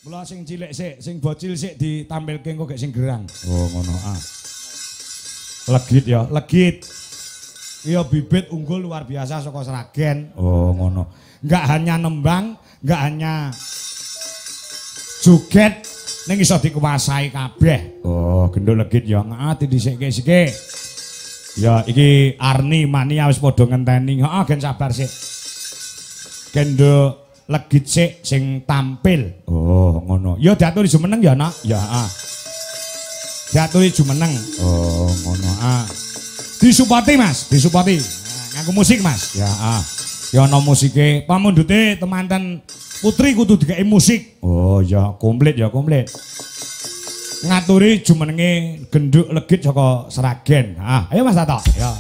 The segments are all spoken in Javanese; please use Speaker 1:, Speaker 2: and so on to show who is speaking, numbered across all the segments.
Speaker 1: Mula sing cilik sik, sing bocil sik ditampilke engko gek sing gerang. Oh, ngono ah. Legit ya, legit. Iya bibit unggul luar biasa saka Sragen. Oh, ngono. Enggak hanya nembang, enggak hanya joget ning iso dikuasai kabeh. Oh, gendho legit ya. Ngati dhisik-sik. Ya iki Arni Mania wis padha ngenteni. Heeh, gen sabar sik. Gendho legit sik sing tampil. Oh, ngono. Ya diaturi jumeneng ya, Nak. Ya, ah. Diaturi jumeneng. Oh, ngono. Ah. Disupati, Mas, disupati. Nah, nganggo musik, Mas. Ya, ah. Ya ana musike. Pamundhute temanten Putri kudu dikeki musik. Oh, ya komplit ya, komplit. Ngaturi jumenenge genduk legit saka Sragen. Ah, ayo Mas Tato. Ya.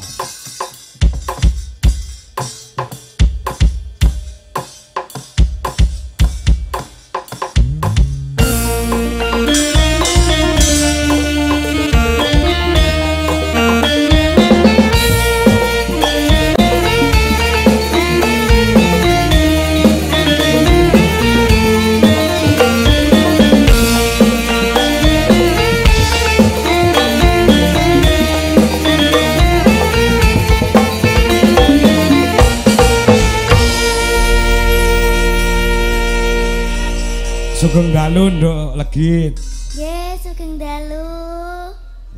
Speaker 1: Sugeng dalu nduk legit.
Speaker 2: Nggih, sugeng dalu.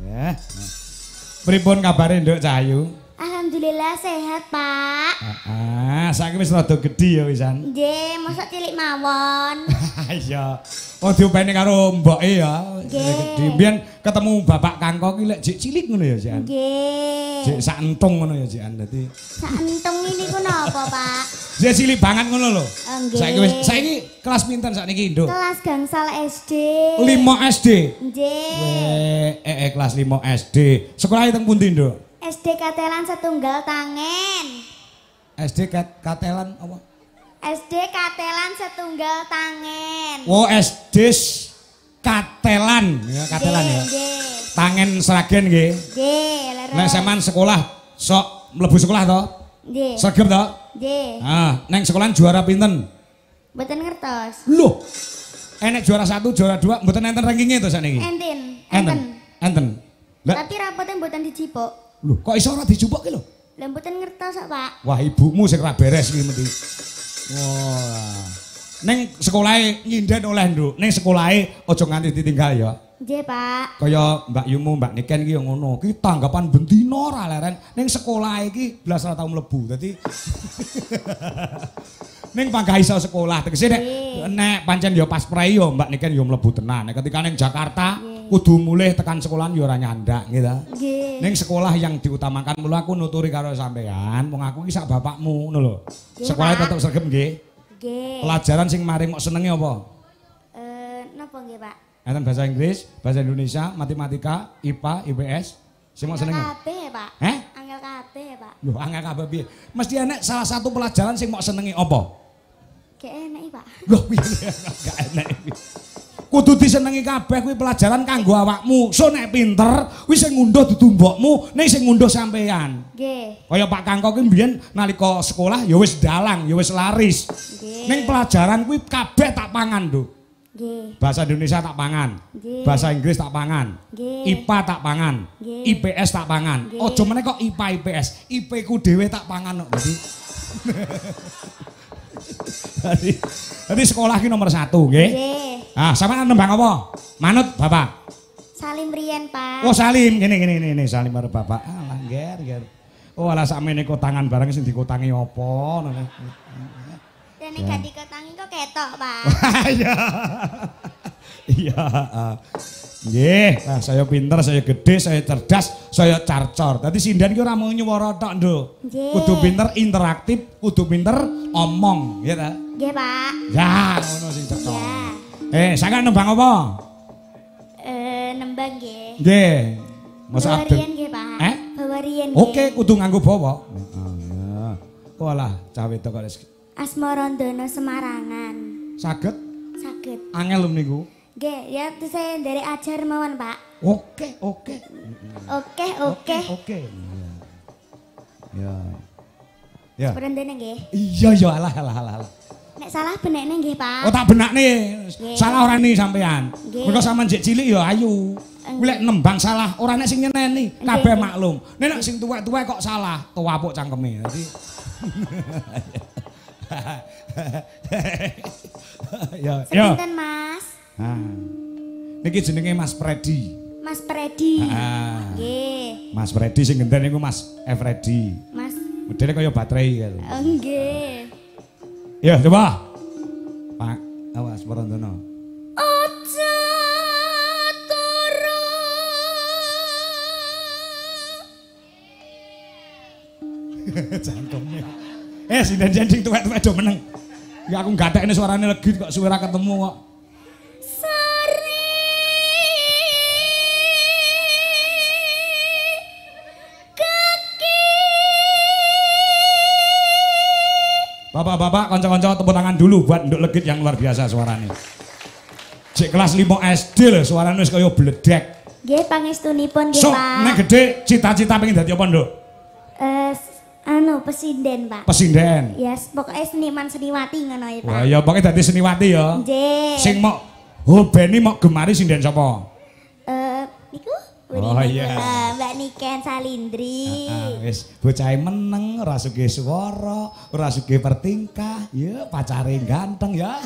Speaker 1: Ya. Pripun kabare nduk Cahayu?
Speaker 2: Alhamdulillah sehat, Pak.
Speaker 1: Saiki wis rada gedhi ya wisan.
Speaker 2: Nggih, mosok cilik mawon.
Speaker 1: Iya. Oh diopeni karo mboke ya.
Speaker 2: Nggih.
Speaker 1: Biyen ketemu Bapak Kangko ki lek jek cilik ngono ya, Jan.
Speaker 2: Nggih.
Speaker 1: Jek sak entung ngono ya, Jan. Dadi
Speaker 2: Sak entung ini ku napa, Pak?
Speaker 1: jek cilik banget ngono lho.
Speaker 2: Nggih.
Speaker 1: Saiki kelas pinten sakniki, Nduk?
Speaker 2: Kelas gangsal SD.
Speaker 1: 5 SD.
Speaker 2: Nggih.
Speaker 1: Kelas 5 SD. Sekolah teng pundi, Nduk?
Speaker 2: SD Katelan Setunggal Tangen.
Speaker 1: SD Katelan apa?
Speaker 2: SD Katelan Setunggal Tangen.
Speaker 1: Oh, SD Katelan. Ya, Katelan ya.
Speaker 2: Nggih.
Speaker 1: Tangen Sragen nggih.
Speaker 2: Nggih, leres.
Speaker 1: Nek sampean sekolah sok mlebu sekolah to?
Speaker 2: Nggih.
Speaker 1: Sregep to?
Speaker 2: Nggih.
Speaker 1: Ah, neng sekolahan juara pinten?
Speaker 2: Mboten ngertos.
Speaker 1: Loh. Enek juara 1, juara 2, mboten enten rankinge to sakniki?
Speaker 2: Enten.
Speaker 1: Enten. Lah,
Speaker 2: Tapi rapotnya mboten dijipuk.
Speaker 1: lho, kok iso ora dijupuk ki lho?
Speaker 2: Lah mboten ngertos kok, Pak.
Speaker 1: Wah, ibumu sing ra beres iki mesti. Wah. Neng sekolahe nyinden oleh, Nduk. Neng sekolahe aja nganti ditinggal ya.
Speaker 2: Nggih, Pak.
Speaker 1: Kaya Mbak Yumu, Mbak Niken ki ya ngono. Ki tanggapan bendina ora leren. Ning sekolah iki blas ora tau mlebu. Dadi ning panggah iso sekolah. Tegese nek pancen ya pas prei ya Mbak Niken ya mlebu tenan. Nek ketika ning Jakarta kudu mulih tekan sekolahan ya ora nyandak gitu.
Speaker 2: Nggih.
Speaker 1: Ning sekolah yang diutamakan mulu aku nuturi karo sampean. Wong aku ki sak bapakmu ngono lho. Sekolah tetep sregep nggih.
Speaker 2: Nggih.
Speaker 1: Pelajaran sing maring mok senenge apa?
Speaker 2: Napa nggih, Pak?
Speaker 1: Enten bahasa Inggris, bahasa Indonesia, matematika, IPA, IPS. Sing mok senenge.
Speaker 2: Kabeh, Pak. Angel kabeh, Pak.
Speaker 1: Lho, angel kabeh piye? Mesti enek salah satu pelajaran sing mok senenge apa?
Speaker 2: Gak enak, Pak.
Speaker 1: Lho, piye gak enek iki. Kudu disenengi kabeh kuwi pelajaran kanggo awakmu. So nek pinter, kuwi sing ngunduh dudu mbokmu, nek sing ngunduh sampean.
Speaker 2: Nggih.
Speaker 1: Kaya Pak Kangko ki mbiyen nalika sekolah ya wis dalang, ya wis laris.
Speaker 2: Nggih.
Speaker 1: Ning pelajaran kuwi kabeh tak pangan, Nduk.
Speaker 2: Nggih.
Speaker 1: Bahasa Indonesia tak pangan.
Speaker 2: Nggih.
Speaker 1: Bahasa Inggris tak pangan.
Speaker 2: Nggih.
Speaker 1: IPA tak pangan.
Speaker 2: Nggih.
Speaker 1: IPS tak pangan.
Speaker 2: Nggih.
Speaker 1: Aja meneh kok IPA IPS. IP ku dhewe tak pangan kok. Jadi sekolah ki nomor 1 nggih.
Speaker 2: Nggih.
Speaker 1: Ah, sampean nembang apa? Manut Bapak.
Speaker 2: Salim riyen, Pak.
Speaker 1: Oh, salim. Ngene salim karo Bapak. Alah, ger. Oh, alah sakmene kotangan barang sing dikotangi apa ngono.
Speaker 2: Dene gak dikotangi kok ketok, Pak.
Speaker 1: Iya. Iya. Nggih, nah, saya pinter, saya gede, saya cerdas, saya carcor. Dadi sindan ki ora mung nyuwara tok, Nduk.
Speaker 2: Nggih.
Speaker 1: Kudu pinter interaktif, kudu pinter omong, ya ta?
Speaker 2: Nggih, Pak.
Speaker 1: Ya, ngono sing cocok.
Speaker 2: Ya.
Speaker 1: Sampeyan nembang apa?
Speaker 2: Nembang nggih.
Speaker 1: Nggih. Masa
Speaker 2: Bawa
Speaker 1: abet.
Speaker 2: riyen nggih, Pak. Bawa riyen nggih.
Speaker 1: Oke, kudu nganggo bawa. Heeh. Walah, cah wedok kok wis
Speaker 2: Asmarandono Semarangan.
Speaker 1: saged
Speaker 2: Saged.
Speaker 1: angel lho niku.
Speaker 2: Nggih, ya itu saya dari ajar mawon, Pak.
Speaker 1: Oke.
Speaker 2: Oke.
Speaker 1: Oke. Ya. Ya.
Speaker 2: Seperti nggih.
Speaker 1: Iya, alah.
Speaker 2: Nek salah benekne nggih, Pak.
Speaker 1: Oh tak benakne. Salah ora ni sampean. Mergo sampean jek cilik ya ayu. Kuwi lek nembang salah ora nek sing nyeneni, kabeh maklum. Nek sing tuwek-tuwek kok salah, tuwapuk cangkeme. Dadi ya,
Speaker 2: Sinten, Mas?
Speaker 1: Ha. Niki jenenge Mas Predi.
Speaker 2: Mas Predi.
Speaker 1: Heeh.
Speaker 2: Nggih.
Speaker 1: Mas Predi sing genten niku Mas Efredi.
Speaker 2: Mas.
Speaker 1: Modele kaya baterai gitu.
Speaker 2: Nggih.
Speaker 1: Ya, coba. Pak, awas Parandono.
Speaker 2: Aja turu.
Speaker 1: Jangkemnya. Sinden jending tuwek-tuwek do meneng. Ya aku gatekne suarane legi kok suwe ra ketemu kok.
Speaker 2: Sari. Kaki.
Speaker 1: Bapak-bapak, kanca-kanca tepuk tangan dulu buat Nduk Legit yang luar biasa suaranya. Cek kelas 5 SD lho suaranya wis kaya bledek.
Speaker 2: Nggih, pangestunipun nggih,
Speaker 1: Sok,
Speaker 2: Pak.
Speaker 1: nek gede cita-cita pengen dadi apa, Nduk?
Speaker 2: Pesinden, Pak.
Speaker 1: Pesinden.
Speaker 2: Yes, pokoknya seniman seniwati ngono ya, Pak.
Speaker 1: Wah, ya pokoknya dadi seniwati ya.
Speaker 2: Nggih.
Speaker 1: Sing mok hobeni mok gemari sinden sapa?
Speaker 2: Niku?
Speaker 1: Oh, iya.
Speaker 2: Mbak Niken Salindri.
Speaker 1: Wis bocahe meneng, ora sugih swara, ora sugih pertingkah, ya pacare ganteng ya.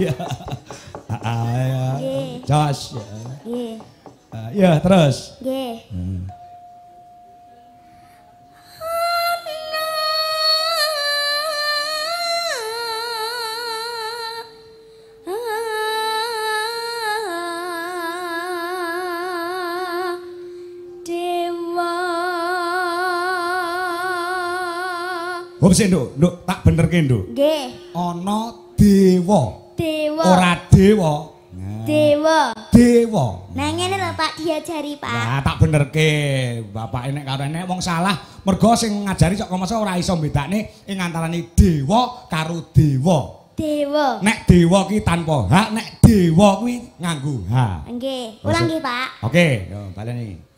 Speaker 1: Ya. Ya. Jos.
Speaker 2: Nggih.
Speaker 1: Ya, terus.
Speaker 2: Nggih.
Speaker 1: Hop sik, Nduk, tak benerke, Nduk.
Speaker 2: Nggih.
Speaker 1: Ana dewa.
Speaker 2: Dewa.
Speaker 1: Ora dewa.
Speaker 2: Dewa.
Speaker 1: Dewa.
Speaker 2: Nah ngene lho Pak diajari Pak.
Speaker 1: Nah, tak benerke. Bapak nek karo nek wong salah, mergo sing ngajari kok masa ora iso bedakne ing antarane dewa karo dewa.
Speaker 2: Dewa.
Speaker 1: Nek dewa ki tanpa hak, nek dewa kuwi nganggo hak.
Speaker 2: Nggih, ulang nggih Pak.
Speaker 1: Oke, yo baleni.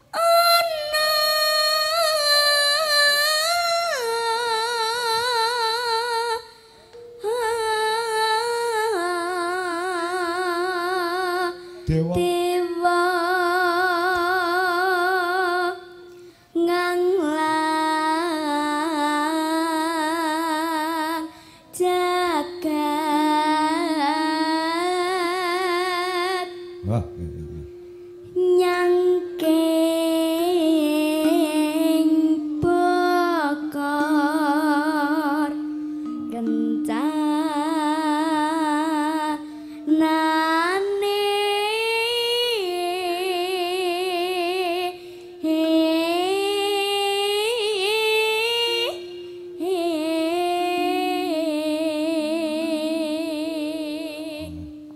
Speaker 1: Dewa.
Speaker 2: Dewa nganglang jagat.
Speaker 1: Wah.
Speaker 2: Nyangking bokor kencanane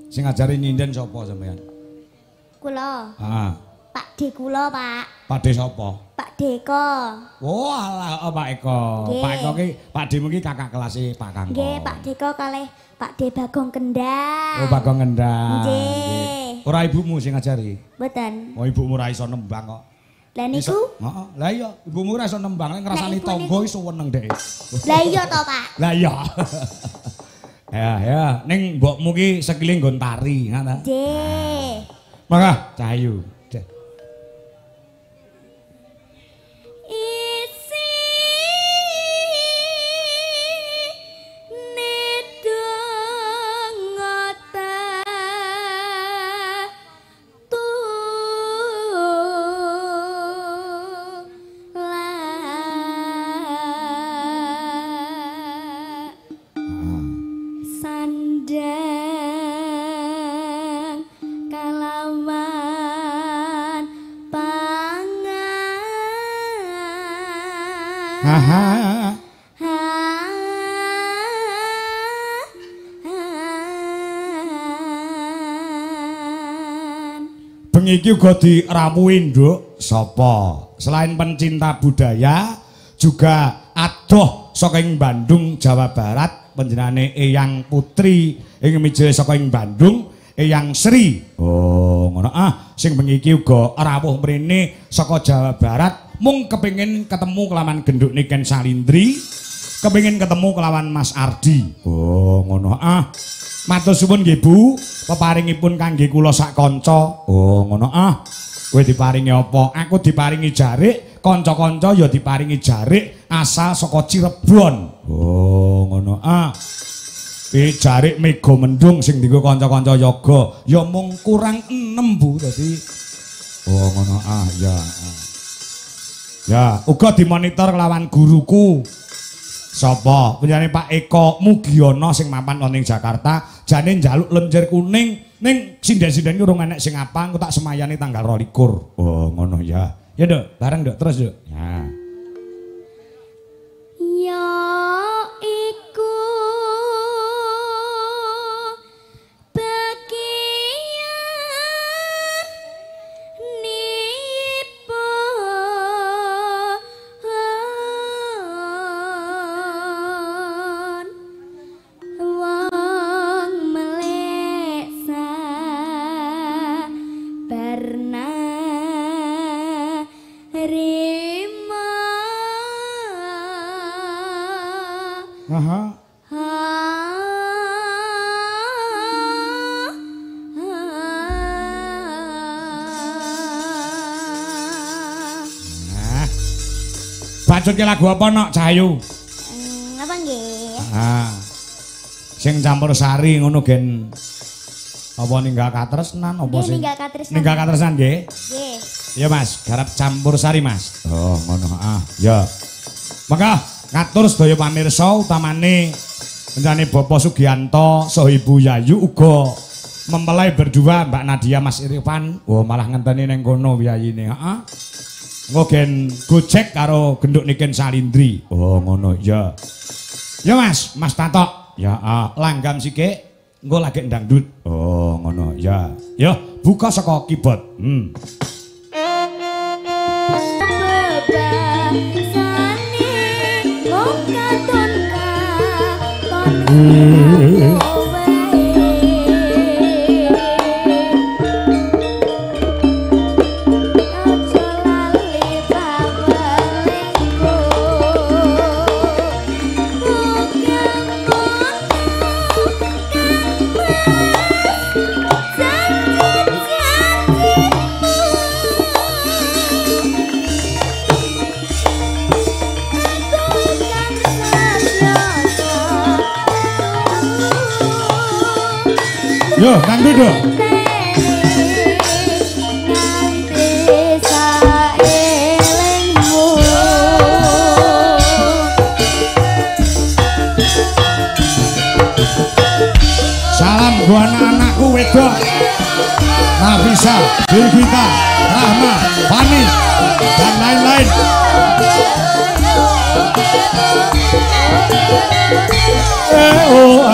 Speaker 1: Sing ngajari nyinden sapa sampean?
Speaker 2: kula.
Speaker 1: Heeh.
Speaker 2: Pak D kula, Pak.
Speaker 1: Pakde sapa?
Speaker 2: Pak Deko.
Speaker 1: Oh alah Pak Eko.
Speaker 2: Nggih.
Speaker 1: Pak Eko ki Pak D ki kakak kelas Pak Kangko.
Speaker 2: Nggih, Pak Deko kalih Pak D Bagong Kendang.
Speaker 1: Oh Bagong Ngendang.
Speaker 2: Nggih.
Speaker 1: Ora ibumu sing ngajari?
Speaker 2: Mboten.
Speaker 1: Oh ibumu ora iso nembang kok.
Speaker 2: Lah niku?
Speaker 1: Heeh. Lah iya, ibumu ora iso nembang, nek ngrasani
Speaker 2: Lah, ibu
Speaker 1: tangga iso weneng dhek.
Speaker 2: Lah iya to, Pak.
Speaker 1: Lah iya. Ya, ning mbokmu ki sekile nggon tari, ngono ta?
Speaker 2: Nggih.
Speaker 1: Mangga Cahayu.
Speaker 2: Isi nedong otak tulak sandang kalawan pangan.
Speaker 1: Aha. Bengi iki uga diramuhi, Nduk. Sapa? Selain pencinta budaya, juga adoh saka ing Bandung, Jawa Barat, panjenengane Eyang Putri ing mijil saka ing Bandung, Eyang Sri. Oh, ngono sing bengi iki uga rawuh mrene saka Jawa Barat, mung kepengin ketemu kelaman genduk Niken Salindri. kepengin ketemu kelawan Mas Ardi. Oh, ngono. Ah. Matur suwun nggih Bu, peparingipun kangge kula sak kanca. Oh, ngono. Ah. Kowe diparingi apa? Aku diparingi jarik, kanca-kanca ya diparingi jarik asal saka Cirebon. Oh, ngono. Ah. Jarik Mega Mendung sing dienggo kanca-kanca yoga ya mung kurang 6 Bu dadi. Oh, ngono. Ah, ya. Ya, uga dimonitor kelawan guruku. Sapa? Penjane Pak Eko Mugiono sing mapan wonten Jakarta, jane njaluk lenjer kuning ning sinden-sinden ki urung enek sing apa, engko tak semayani tanggal 22. Oh, ngono ya. Ya, Nduk, bareng Nduk terus, Nduk. Ya.
Speaker 2: Ya iku
Speaker 1: Aha. Nah. Bacutke lagu apa nok Cahayu?
Speaker 2: Apa nggih?
Speaker 1: Ah. Sing campur sari ngono gen apa ninggal katresnan apa sing?
Speaker 2: Ninggal katresnan.
Speaker 1: Ninggal katresnan nggih?
Speaker 2: Nggih.
Speaker 1: Iya Mas, garap campur sari Mas. Oh, ngono. Ah, ya. Maka ngatur sedaya pamirsa utamane rencane Bapak Sugianto saha Ibu Yayu uga mempelai berdua Mbak Nadia Mas Irfan. Oh, malah ngenteni ning kono wiyayine. Heeh. Engko gen gojek karo genduk niken Salindri. Oh, ngono ya. Ya Mas, Mas Tatok. Ya, langgam sikik. Engko lagi ndangdut. Oh, ngono ya. Ya, buka saka keyboard. Yo, dangdut dong. Salam buat anak-anakku wedok. Nafisa, Birgita, Rahma, Fani, dan lain-lain. Oh.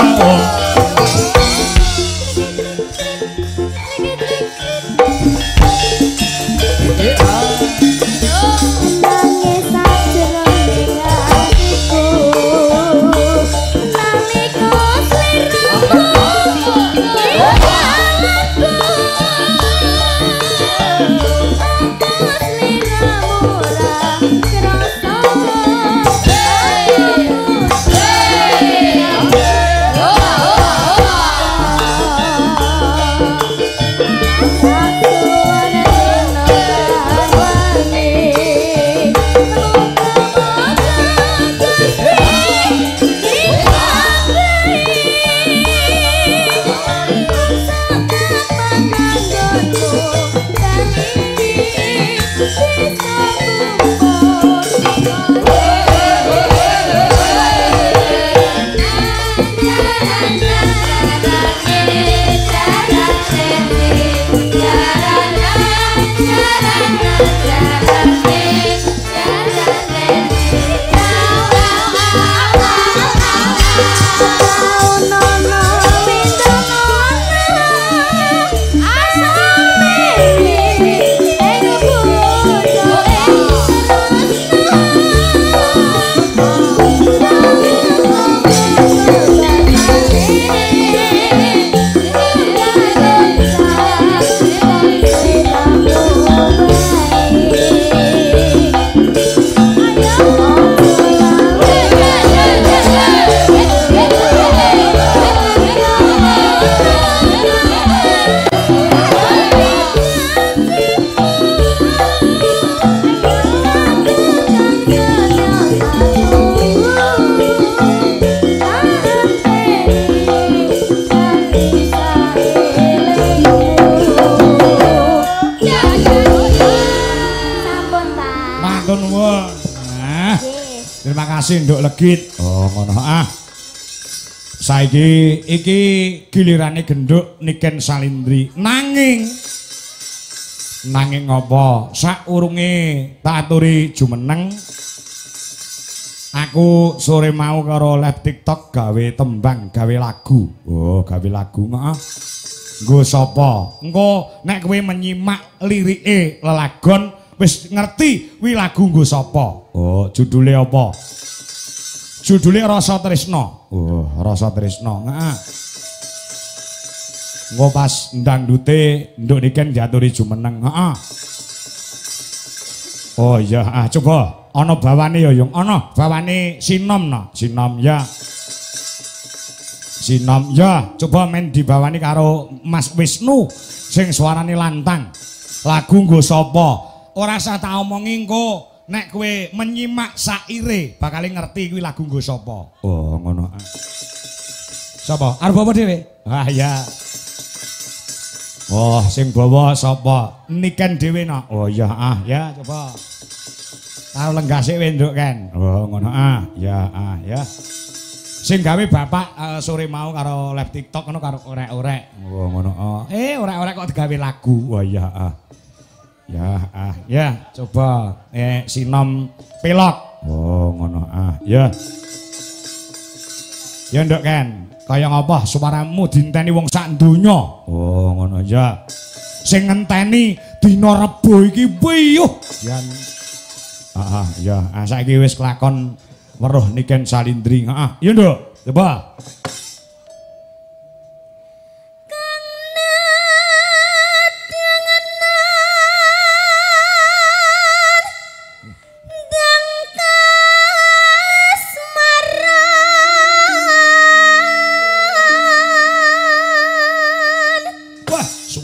Speaker 1: kasih nduk legit. Oh ngono ah. Saiki iki gilirane genduk Niken Salindri. Nanging apa? Saurunge tak aturi jumeneng. Aku sore mau karo live TikTok gawe tembang, gawe lagu. Oh, gawe lagu heeh. Nggo sapa? Engko nek kowe menyimak lirike lelagon wis ngerti wi lagu nggo sapa. Oh, judule apa? Judule Rasa Tresna. Oh, Rasa Tresna. Heeh. Engko pas ndangdute nduk niken diaturi jumeneng. Heeh. Oh iya, coba ana bawane ya, Yung. Ana bawane Sinom no. Sinom ya. Sinom ya, coba main dibawani karo Mas Wisnu sing suarane lantang. Lagu nggo sapa? Ora usah tak omongi engko nek kowe menyimak saire bakal ngerti kuwi lagu nggo sapa. Oh, ngono. Sapa? Arep apa dhewe? Ah ya. Oh, sing bawa sapa? Niken dhewe no. Oh iya ya coba. Karo lenggase wenduk kan. Oh ngono ya ya. Sing gawe bapak sore mau karo live TikTok ngono karo orek-orek. Oh ngono. Orek-orek kok digawe lagu. Wah iya ya coba Sinom Pelok. Oh ngono ya. Ya nduk kan. Kaya ngapa suaramu dinteni wong sak donya. Oh ngono ya. Sing ngenteni dina Rebo iki piyuh. Yan ya saiki wis kelakon weruh Niken Salindri. Iya nduk, coba.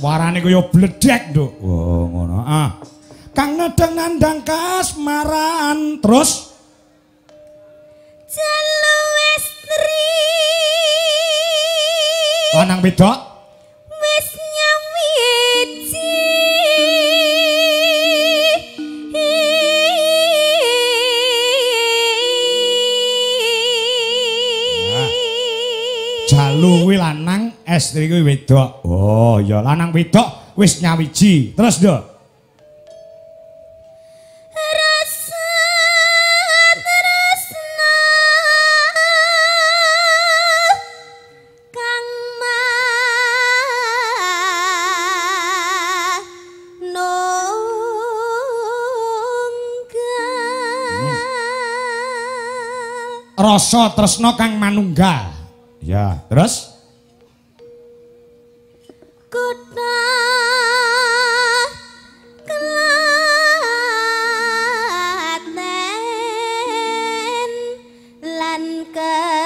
Speaker 1: Suarane kaya bledek, Nduk. Oh, ngono. Kang ngandang kasmaran. Terus
Speaker 2: Jalu Westri.
Speaker 1: Lanang wedok.
Speaker 2: Wis nyawiji.
Speaker 1: Jalu kuwi lanang, Estri kuwi wedok. Oh, ya lanang wedok wis nyawiji. Terus, Nduk.
Speaker 2: Rasa tresna kang manunggal.
Speaker 1: Rasa tresna kang manunggal. Ya, terus
Speaker 2: Kutha Klaten lan Kediri.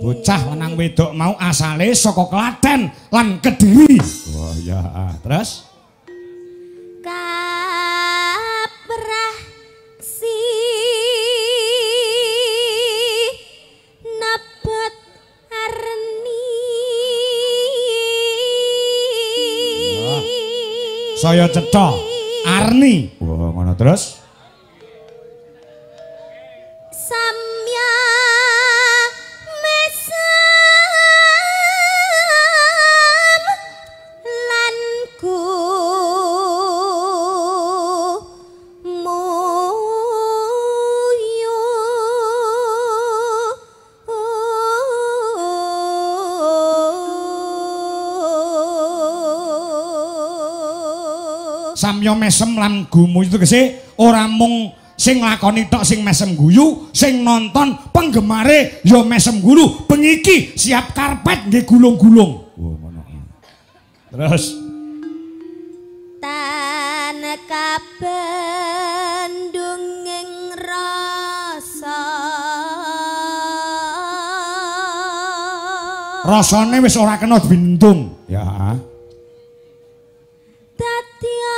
Speaker 1: bocah lanang wedok mau asale saka Klaten lan Kediri. Wah ya, terus
Speaker 2: kaprah si nebet arni.
Speaker 1: saya cetha Arni. Wah ngono terus
Speaker 2: Samya mesem lan muyu
Speaker 1: samya mesem lan gumu itu tegese ora mung sing lakoni tok sing mesem guyu, sing nonton penggemare ya mesem gulu. Pengiki siap karpet nggih gulung-gulung. Oh ngono. Terus
Speaker 2: tan kabandunging rasa
Speaker 1: rasane wis ora kena bindung. Ya.
Speaker 2: Dadya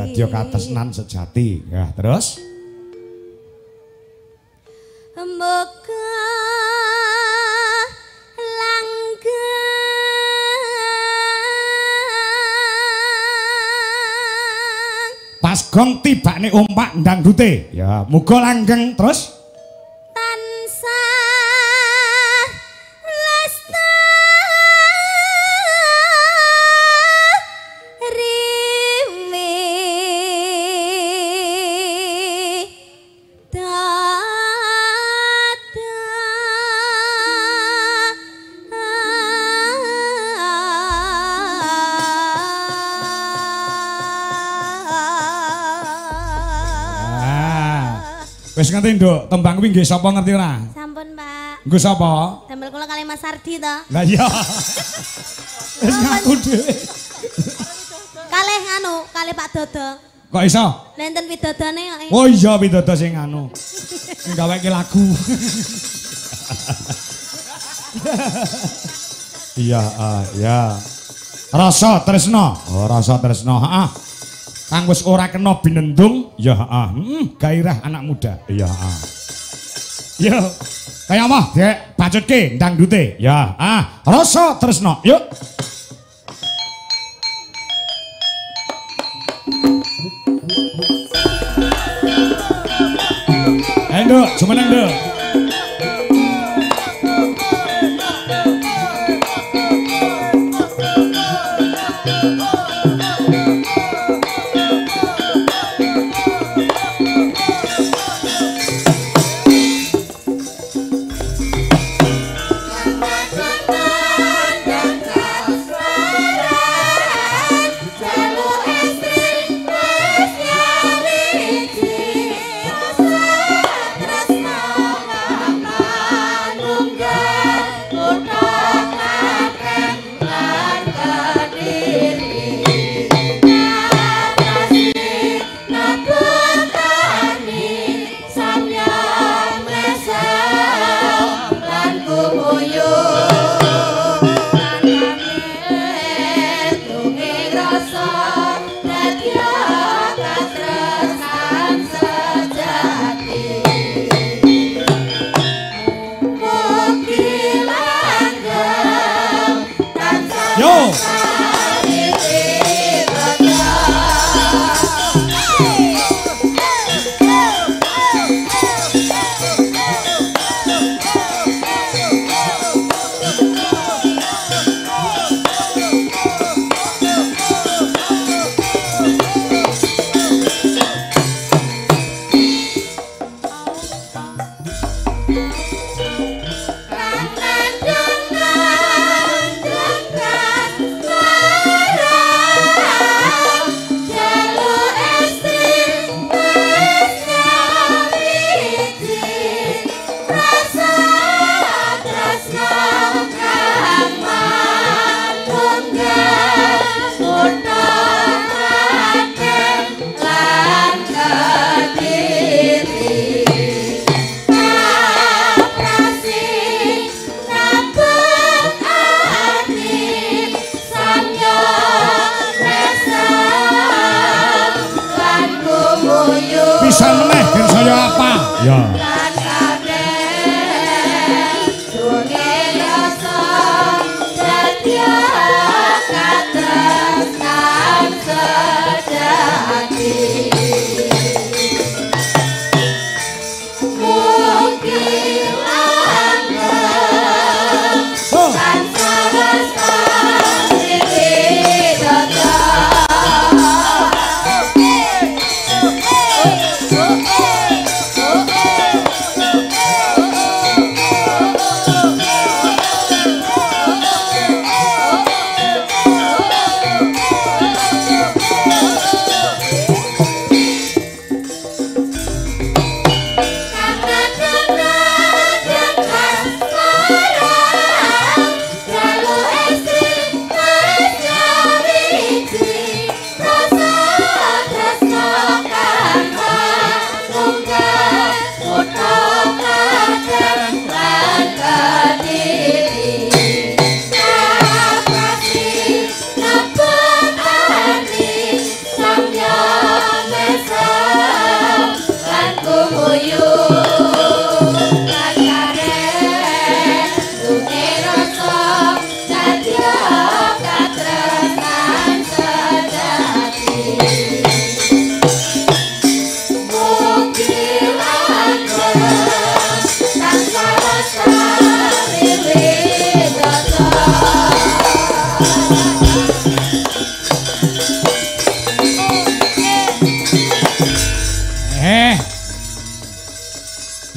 Speaker 1: dadi katresnan sejati. Ya, terus
Speaker 2: Muga langgeng
Speaker 1: pas gong tibane ompak ndangdute. Ya, muga langgeng terus
Speaker 2: tansah
Speaker 1: wis ngerti nduk, tembang kuwi nggih sapa ngerti ora?
Speaker 2: sampun, Pak.
Speaker 1: Nggo sapa?
Speaker 2: Damel kula kali Mas Sardi to.
Speaker 1: Lah iya. Wis ngaku dhewe.
Speaker 2: Kalih anu, kalih Pak Dodo.
Speaker 1: Kok iso?
Speaker 2: Lenten widodone kok.
Speaker 1: Oh iya widodo sing anu. Sing gaweke lagu. Iya, ya. Rasa tresna. Oh, rasa tresna. Heeh. Kang wis ora kena binendung, ya heeh. Gairah anak muda. Ya heeh. Yo. Kaya apa, Dek? Bacutke ndangdute. Ya, rasa tresna. Yuk. Ayo, Nduk, jumeneng, Nduk. Ya.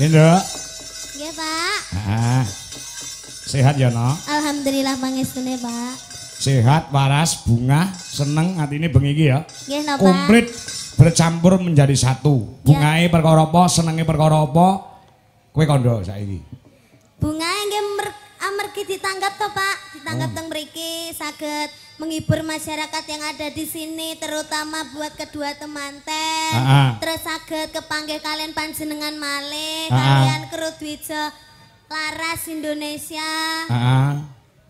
Speaker 1: Nggih, Nduk.
Speaker 2: Nggih, Pak.
Speaker 1: Heeh. Sehat ya, Nok?
Speaker 2: Alhamdulillah pangestune, Pak.
Speaker 1: Sehat, waras, bungah, seneng atine bengi iki ya.
Speaker 2: Nggih, napa?
Speaker 1: Komplit bercampur menjadi satu. Bungae perkara apa, senenge perkara apa? Kowe kandha saiki.
Speaker 2: Bungae nggih amargi ditanggap to, Pak. Ditanggap teng mriki saged menghibur masyarakat yang ada di sini, terutama buat kedua temanten. Terus saged kepanggih kalian panjenengan malih, kalian Krudwijo Laras Indonesia.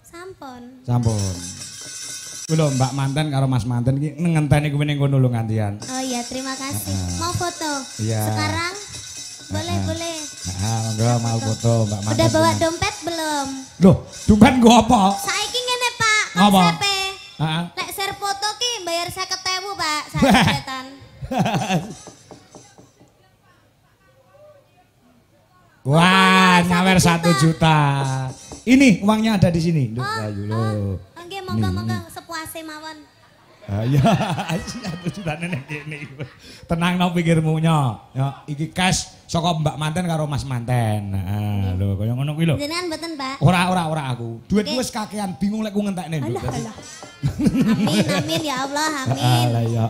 Speaker 2: Sampun.
Speaker 1: Sampun. Kuwi lho Mbak Manten karo Mas Manten iki ngenteni kuwi ning kono lho ngantian.
Speaker 2: Oh iya, terima kasih. Mau foto?
Speaker 1: Iya.
Speaker 2: Sekarang? Boleh, boleh.
Speaker 1: Monggo mau foto Mbak Manten.
Speaker 2: Udah bawa dompet belum?
Speaker 1: Loh, dompet nggo apa?
Speaker 2: Saiki ngene, Pak.
Speaker 1: Apa?
Speaker 2: Konsep. Lek share foto ki bayar 50.000, Pak. Saketan.
Speaker 1: Wah, nyawer 1 juta. Ini uangnya ada di sini. Duh, ayo lho.
Speaker 2: Nggih, monggo-monggo sepuase mawon.
Speaker 1: Ya, 1 juta nenek kene. Tenang no pikirmu nya. Ya, iki cash saka Mbak Manten karo Mas Manten. Heeh, lho kaya ngono kuwi lho.
Speaker 2: Jenengan mboten, Pak?
Speaker 1: Ora aku. Duitku wis kakean, bingung lek ku ngentekne.
Speaker 2: Alah. Amin ya Allah, amin.
Speaker 1: Alah ya.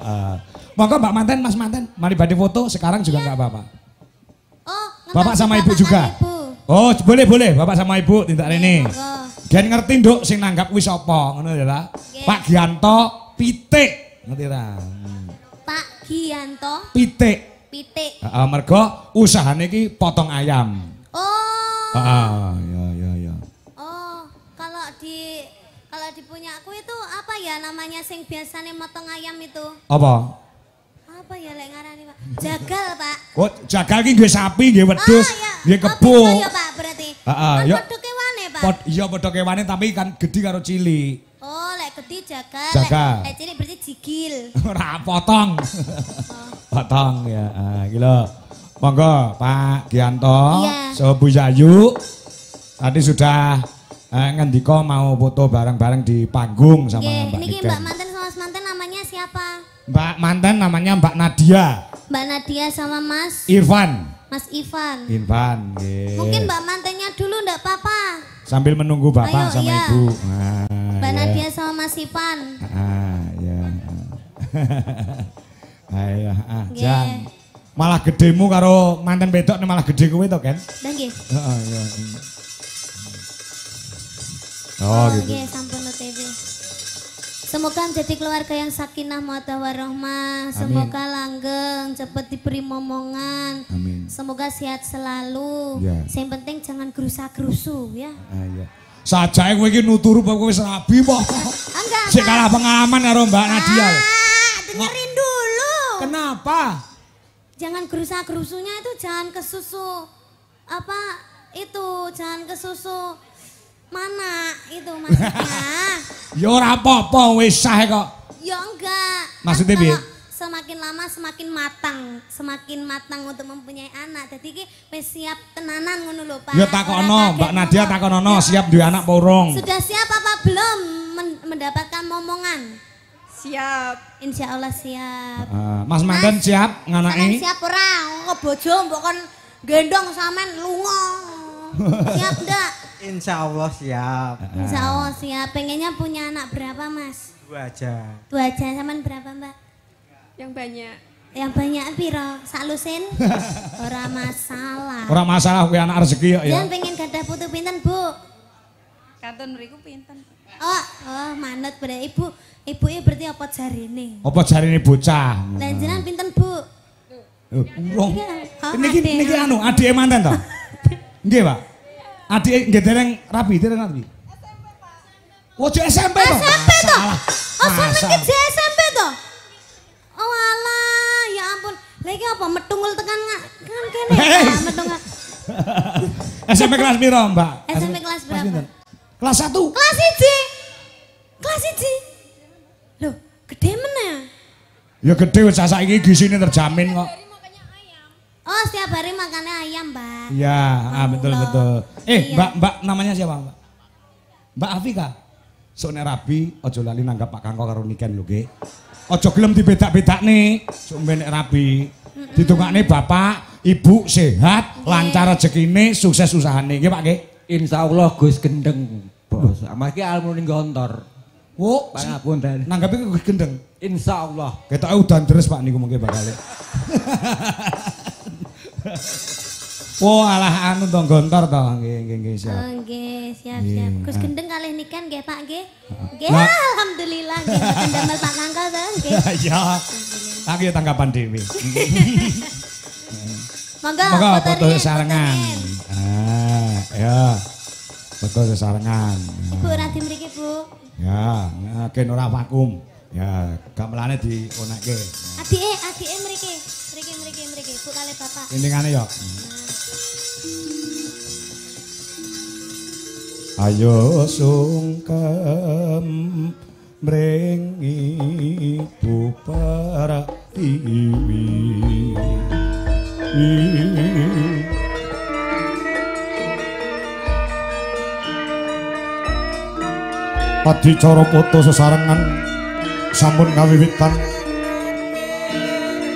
Speaker 1: Monggo Mbak Manten, Mas Manten, mari badhe foto sekarang juga enggak apa-apa.
Speaker 2: Oh,
Speaker 1: Bapak sama Ibu juga.
Speaker 2: Ibu.
Speaker 1: Oh, boleh, Bapak sama Ibu tindak rene.
Speaker 2: Monggo.
Speaker 1: Gen ngerti Nduk sing nanggap kuwi sapa, ngono ya ta? Pak Gianto Pitik, ngerti ta?
Speaker 2: Pak Gianto
Speaker 1: Pitik.
Speaker 2: Pitik.
Speaker 1: Heeh, mergo usahane iki potong ayam.
Speaker 2: Oh.
Speaker 1: Ya.
Speaker 2: Oh, kalau dipunyaku itu apa ya namanya sing biasanya motong ayam itu?
Speaker 1: Apa?
Speaker 2: Apa ya lek ngarani, Pak? Jagal, Pak.
Speaker 1: Oh, jagal ki nggih sapi, nggih wedhus, nggih kebo.
Speaker 2: Oh, ya, Pak, berarti.
Speaker 1: Heeh,
Speaker 2: Kan
Speaker 1: ya.
Speaker 2: padha kewane, Pak.
Speaker 1: Iya padha kewane tapi kan gedhi karo cilik.
Speaker 2: Oh, lek gede jagal.
Speaker 1: Jagal.
Speaker 2: Lek cilik berarti jigil.
Speaker 1: Ora potong. Potong ya. Iki lho. Monggo Pak Gianto, so Bu Yayu. Tadi sudah ngendika mau foto bareng-bareng di panggung sama Mbak
Speaker 2: Niki
Speaker 1: Niken.
Speaker 2: Mbak Manten sama Mas Manten namanya siapa?
Speaker 1: Mbak Manten namanya Mbak Nadia.
Speaker 2: Mbak Nadia sama Mas
Speaker 1: Irfan.
Speaker 2: Mas Ivan.
Speaker 1: Nggih.
Speaker 2: Mungkin Mbak Mantennya dulu ndak apa-apa.
Speaker 1: Sambil menunggu Bapak sama
Speaker 2: iya.
Speaker 1: Ibu.
Speaker 2: Mbak
Speaker 1: ya.
Speaker 2: Nadia sama Mas Ivan.
Speaker 1: Ya. Ayo, Jan. Malah gedemu karo manten wedok malah gede kowe to, Ken?
Speaker 2: Lah nggih.
Speaker 1: Heeh, iya. Oh, gitu.
Speaker 2: Nggih, sampun OTW. Semoga menjadi keluarga yang sakinah mawaddah warahmah. Semoga langgeng, cepat diberi momongan.
Speaker 1: Amin.
Speaker 2: Semoga sehat selalu.
Speaker 1: Ya.
Speaker 2: Yang penting jangan gerusa-gerusu ya.
Speaker 1: Iya. Sajae kowe iki nuturu kowe wis rabi po.
Speaker 2: Enggak.
Speaker 1: Sik kalah pengalaman karo Mbak Nadia.
Speaker 2: Dengerin dulu.
Speaker 1: Kenapa?
Speaker 2: Jangan gerusa-gerusunya itu jangan ke susu. Apa itu? Jangan ke susu. Mana itu maksudnya?
Speaker 1: Ya ora apa-apa wis sah kok.
Speaker 2: Ya enggak.
Speaker 1: Maksudnya piye?
Speaker 2: Semakin lama semakin matang untuk mempunyai anak. Jadi ki wis siap tenanan ngono lho, Pak.
Speaker 1: Ya takono, Mbak Nadia takono siap duwe anak apa urung?
Speaker 2: Sudah siap apa belum mendapatkan momongan?
Speaker 3: Siap.
Speaker 2: Insya Allah siap.
Speaker 1: Mas Manten siap nganaki?
Speaker 2: Siap ora? Kok bojo mbok kon gendong sampean lunga. Siap ndak?
Speaker 3: Insya Allah siap.
Speaker 2: Insya Allah siap. Pengennya punya anak berapa, Mas?
Speaker 3: 2 aja.
Speaker 2: 2 aja. Sampean berapa, Mbak?
Speaker 3: Yang banyak.
Speaker 2: Yang banyak piro? Sak lusin? Ora masalah.
Speaker 1: Ora masalah kuwi anak rezeki ya.
Speaker 2: Jangan pengen gadah putu pinten, Bu?
Speaker 3: Kanton mriku pinten?
Speaker 2: Oh, manut berarti Ibu. Ibu berarti apa jarine?
Speaker 1: Apa jarine bocah?
Speaker 2: Lah jenengan pinten, Bu?
Speaker 1: Urung. Niki anu adike manten to? Nggih, Pak. Adike nggih dereng rabi. Oh, SMP to?
Speaker 2: SMP to? Oh,
Speaker 1: sampeyan
Speaker 2: iki SMP to? Oh alah, ya ampun. Lah iki apa metungul tekan kan kene. Metungul.
Speaker 1: SMP kelas piro, Mbak?
Speaker 2: SMP kelas berapa?
Speaker 1: Kelas 1.
Speaker 2: Kelas 1. Kelas 1. Loh, gede meneh.
Speaker 1: Ya gede wis saiki gisine terjamin kok.
Speaker 2: Oh, setiap hari makannya ayam, Mbak.
Speaker 1: Iya, betul.
Speaker 2: Iya.
Speaker 1: Mbak namanya siapa, Mbak? Mbak Afika. Sok nek rabi aja lali nanggap Pak Kangko karo Niken lho, nggih. Aja gelem dibedak-bedakne, sok nek rabi. Ditungakne bapak, Ibu sehat, lancar rezekine, sukses usahane nggih Pak nggih.
Speaker 4: Insyaallah Gus gendeng, Bos. Amargi almune gontor.
Speaker 1: Oh,
Speaker 4: pangapunten.
Speaker 1: Nanggapi Gus gendeng.
Speaker 4: Insyaallah.
Speaker 1: Ketoke udan deres Pak niku mengke bakal. Oh, alah anu to gontor to. Nggih, siap.
Speaker 2: Oh, nggih, siap. Gus gendeng kalih nikan nggih Pak nggih. Nggih, alhamdulillah nggih mboten damel Pak Kangkal to nggih.
Speaker 1: Iya. Aku ya tanggapan dhewe.
Speaker 2: Monggo
Speaker 1: foto sesarengan. Ah, ya. Foto sesarengan.
Speaker 2: Ibu ora di mriki, Bu.
Speaker 1: Ya, ken ora vakum. Ya, gamelane dionekke.
Speaker 2: Adike mriki. Mriki. Bu kali Bapak.
Speaker 1: Indingane ya. Ayo sungkem mring ibu Pratiwi. Adicara foto sesarengan sampun kawiwitan.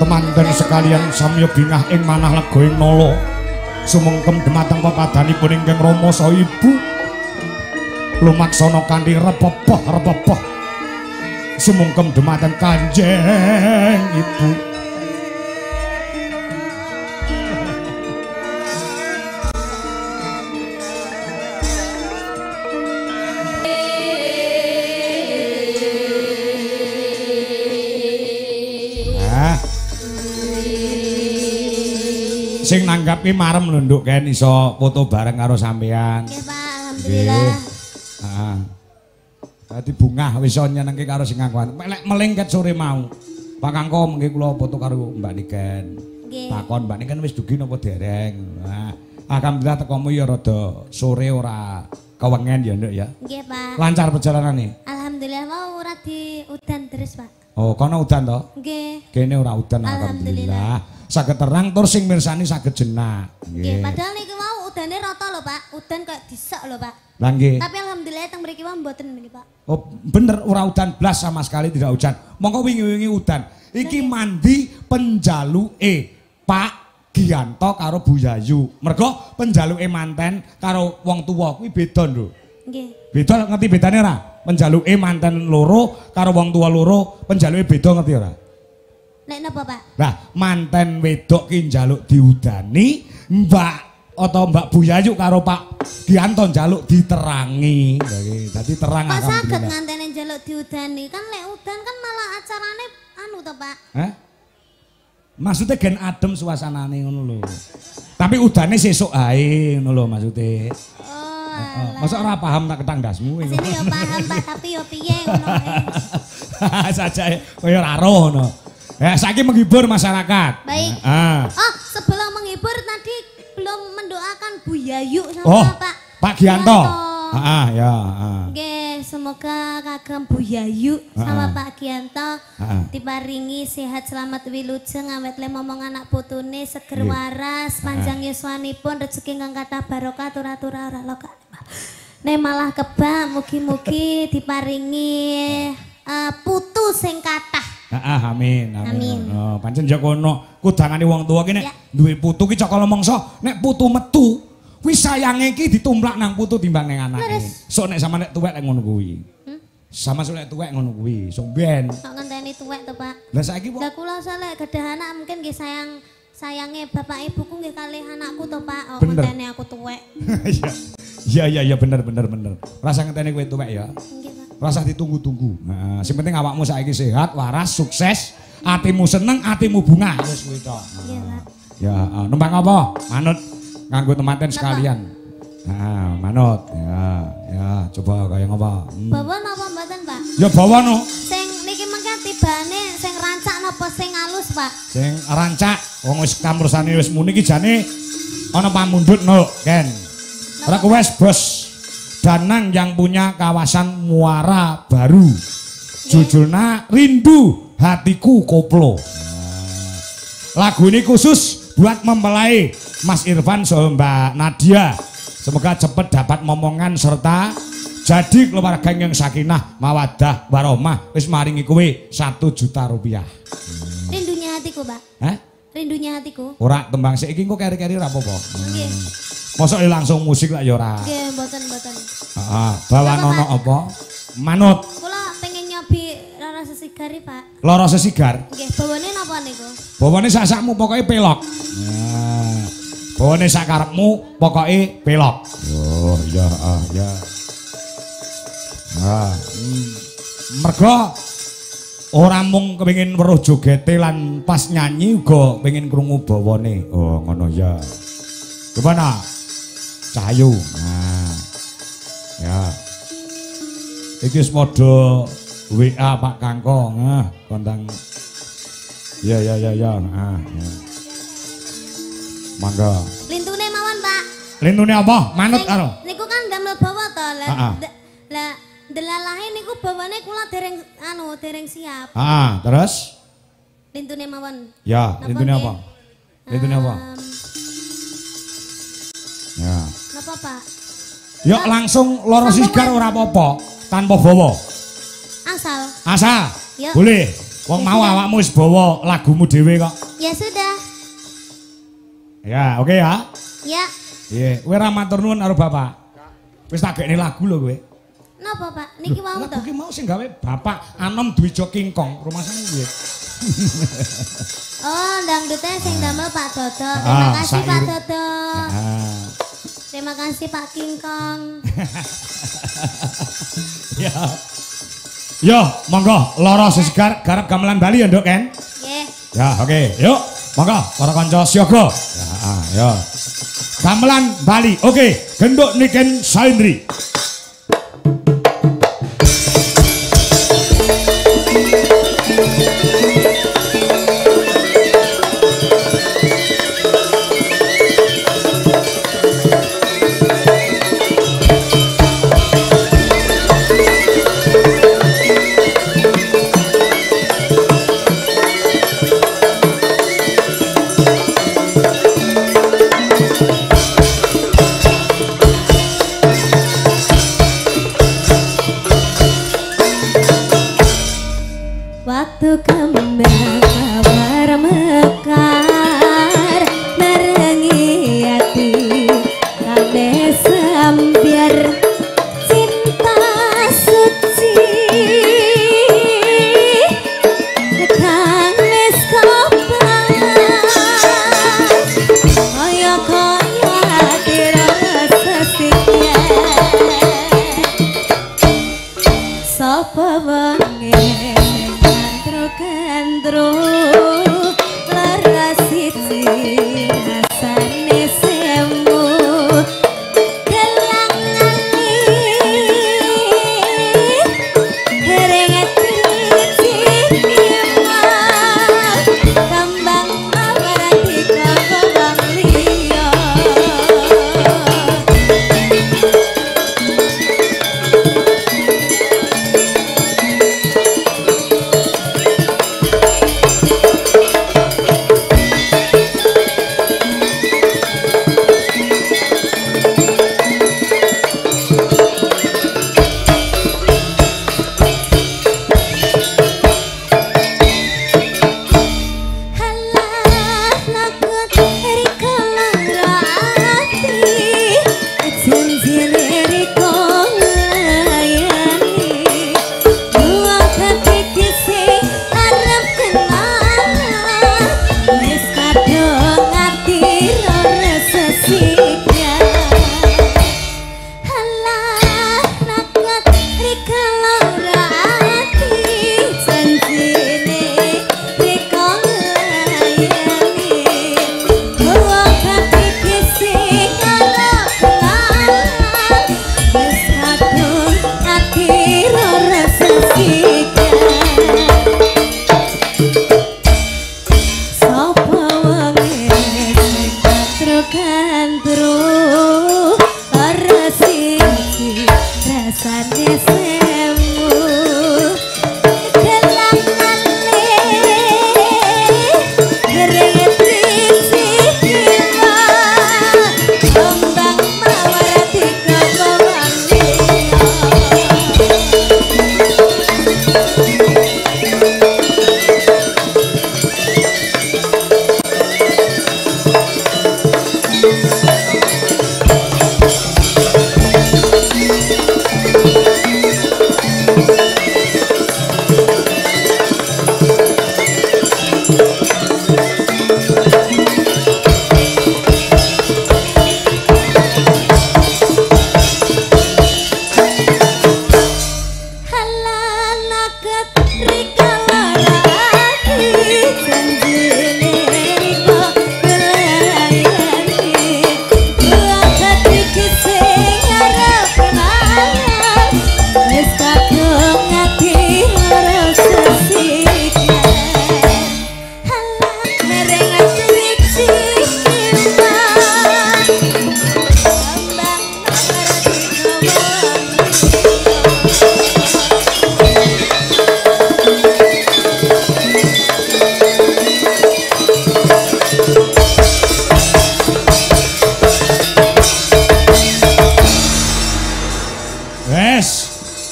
Speaker 1: Temanten sekalian samya bingah ing manah legoing nala. Sumengkem dumateng pepadanipun ingkang Rama saha Ibu. Lumaksana kanthi repepeh. Sumengkem dumateng Kanjeng Ibu. Sing nanggapi marem lho Nduk Ken iso foto bareng karo sampean.
Speaker 2: Nggih Pak, alhamdulillah.
Speaker 1: Heeh. Dadi bungah wis iso nyenengke karo sing ngangkuan. Lek melingket sore mau. Pak Kangko mengke kula foto karo Mbak Niken.
Speaker 2: Nggih.
Speaker 1: Takon Mbak Niken wis dugi napa dereng. Nah, alhamdulillah tekomu ya rada sore ora kewengen ya Nduk ya.
Speaker 2: Nggih Pak.
Speaker 1: Lancar perjalanane.
Speaker 2: Alhamdulillah mau ora di udan terus Pak.
Speaker 1: Oh, kono udan to?
Speaker 2: Nggih.
Speaker 1: Kene ora udan alhamdulillah. Saged terang tur sing mirsani saged jenak.
Speaker 2: Nggih, padahal niki mau udane rata lho Pak. Udan kayak disek lho Pak.
Speaker 1: Lah nggih.
Speaker 2: Tapi alhamdulillah teng mriki wae mboten niki Pak.
Speaker 1: Oh, bener ora udan blas sama sekali tidak hujan. Mongko wingi-wingi udan. Iki mandi penjaluke Pak Gianto karo Bu Yayu. Mergo penjaluke manten karo wong tuwa kuwi beda lho.
Speaker 2: Nggih.
Speaker 1: Beda ngerti bedane ora? Penjaluke manten loro karo wong tuwa loro, penjaluke beda ngerti ora?
Speaker 2: Nek napa Pak?
Speaker 1: Lah, manten wedok ki njaluk diudani, Mbak atau Mbak Bu Yayu karo Pak Gianto njaluk diterangi. Dadi terang
Speaker 2: Kok
Speaker 1: alhamdulillah.
Speaker 2: saged ngantene njaluk diudani? Kan lek udan kan malah acarane anu to Pak.
Speaker 1: Hah? Maksudnya gen adem suasanane ngono lho. Tapi udane sesuk ae ngono lho maksude.
Speaker 2: Oh, alah.
Speaker 1: Masa ora paham tak ketang dasmu.
Speaker 2: Sini yo paham Pak, tapi yo piye ngono
Speaker 1: Saja koyo ora roh ngono. Ya saiki menghibur masyarakat.
Speaker 2: Baik.
Speaker 1: Ah.
Speaker 2: Oh, sebelum menghibur tadi belum mendoakan Bu Yayu sama
Speaker 1: Pak Gianto. Heeh, ya, heeh.
Speaker 2: Nggih, semoga kagem Bu Yayu sama Pak Gianto diparingi sehat selamat wilujeng awet le momong anak putune seger waras, panjang yuswanipun rezeki kang kathah barokah tur-atura ora loka. Nek malah kebak mugi-mugi diparingi putu sing kathah.
Speaker 1: Amin.
Speaker 2: Amin.
Speaker 1: Oh, pancen ya kono kudangane wong tuwa ki nek duwe putu ki cakala mangsa nek putu metu wis sayange ki ditumplak nang putu timbang nang anake. Sok nek sama nek tuwek ngono kuwi. Sama sok nek tuwek ngono kuwi. Sok ben.
Speaker 2: Sok ngenteni tuwek to, Pak.
Speaker 1: Lah saiki
Speaker 2: Lah kula saleh gadah anak mungkin nggih sayange bapak ibuku nggih kalih anakku to, Pak. Oh, ngenteni aku tuwek.
Speaker 1: Iya bener. Rasa ngenteni kowe tuwek ya.
Speaker 2: Nggih, Pak.
Speaker 1: Rasa ditunggu-tunggu. Nah, sing penting awakmu saiki sehat, waras, sukses, atimu seneng, atimu bunga. Wis kuwi tok.
Speaker 2: Iya, Pak.
Speaker 1: Ya, numpang apa? Manut nganggo temanten sekalian. Nah, manut. Ya, coba kaya ngapa?
Speaker 2: Bawa napa mboten, Pak?
Speaker 1: Ya bawa no.
Speaker 2: Sing niki mengke tibane sing rancak napa sing alus, Pak?
Speaker 1: Sing rancak, wong wis kamrursane wis muni iki jane ana pamundhut no, Ken. Ora kowe bos Danang yang punya kawasan Muara Baru. Judulnya Rindu Hatiku Koplo. Lagu ini khusus buat mempelai Mas Irfan sama Mbak Nadia. Semoga cepat dapat momongan serta jadi keluarga yang sakinah, mawadah, warohmah. Wis maringi kowe 1 juta rupiah.
Speaker 2: Rindunya hatiku, Pak.
Speaker 1: Hah?
Speaker 2: Rindunya hatiku.
Speaker 1: Ora tembang sik iki engko keri-keri ora apa-apa.
Speaker 2: Nggih.
Speaker 1: Mosok langsung musik lah ya ora.
Speaker 2: Nggih, mboten.
Speaker 1: Heeh, bawanono apa? Manut.
Speaker 2: Kula pengen nyobi lara sesigari, Pak.
Speaker 1: Lara sesigar.
Speaker 2: Nggih, bawane napa niku?
Speaker 1: Bawane sak-sakmu pokoke pelok. Nah, bawane sak karepmu pokoke pelok. Oh, iya, ya. Nah, mergo ora mung kepengin weruh jogete lan pas nyanyi uga pengen krungu bawane. Oh, ngono ya. Gimana? Cahayu. Nah. Ya. Iki wis padha WA Pak Kangko. Nah, kontang. Ya. Ah, ya. Mangga.
Speaker 2: Lintune mawon, Pak.
Speaker 1: Lintune apa? Manut karo.
Speaker 2: Niku kan damel bawa to.
Speaker 1: Heeh.
Speaker 2: Lah delalahe niku bawane kula dereng siap.
Speaker 1: Terus?
Speaker 2: Lintune mawon.
Speaker 1: Ya,
Speaker 2: Napa
Speaker 1: lintune
Speaker 2: nggih?
Speaker 1: apa? Lintune apa? Ya.
Speaker 2: Napa, Pak?
Speaker 1: Ya langsung lara sigar ora apa-apa, tanpa bawa.
Speaker 2: Asal. Ya.
Speaker 1: Boleh. Wong mau awakmu wis bawa lagumu dhewe kok.
Speaker 2: Ya sudah.
Speaker 1: Ya, oke ya.
Speaker 2: Ya.
Speaker 1: Iya, kowe ra matur nuwun karo Bapak. Wis tak gekne lagu lho kowe.
Speaker 2: Napa, Pak? Niki wau to.
Speaker 1: Lagu ki mau sing gawe Bapak Anom Dwijo Kingkong, rumah sana piye?
Speaker 2: Oh, dangdutnya sing damel Pak Dodo. Terima kasih Pak Dodo. Terima kasih Pak Kingkong.
Speaker 1: Ya. Yo, monggo lara sesigar garap gamelan Bali ya, Nduk, Ken?
Speaker 2: Nggih.
Speaker 1: Ya, oke. Yuk, monggo para kanca siaga. Ya, gamelan Bali. Oke, genduk Niken Saindri.
Speaker 2: Waktu kembang mawar mekar merengi hati kabeh sambiar cinta suci kang wis kaya dirasa sapa wengi gandro lara siji rasane semu kelangan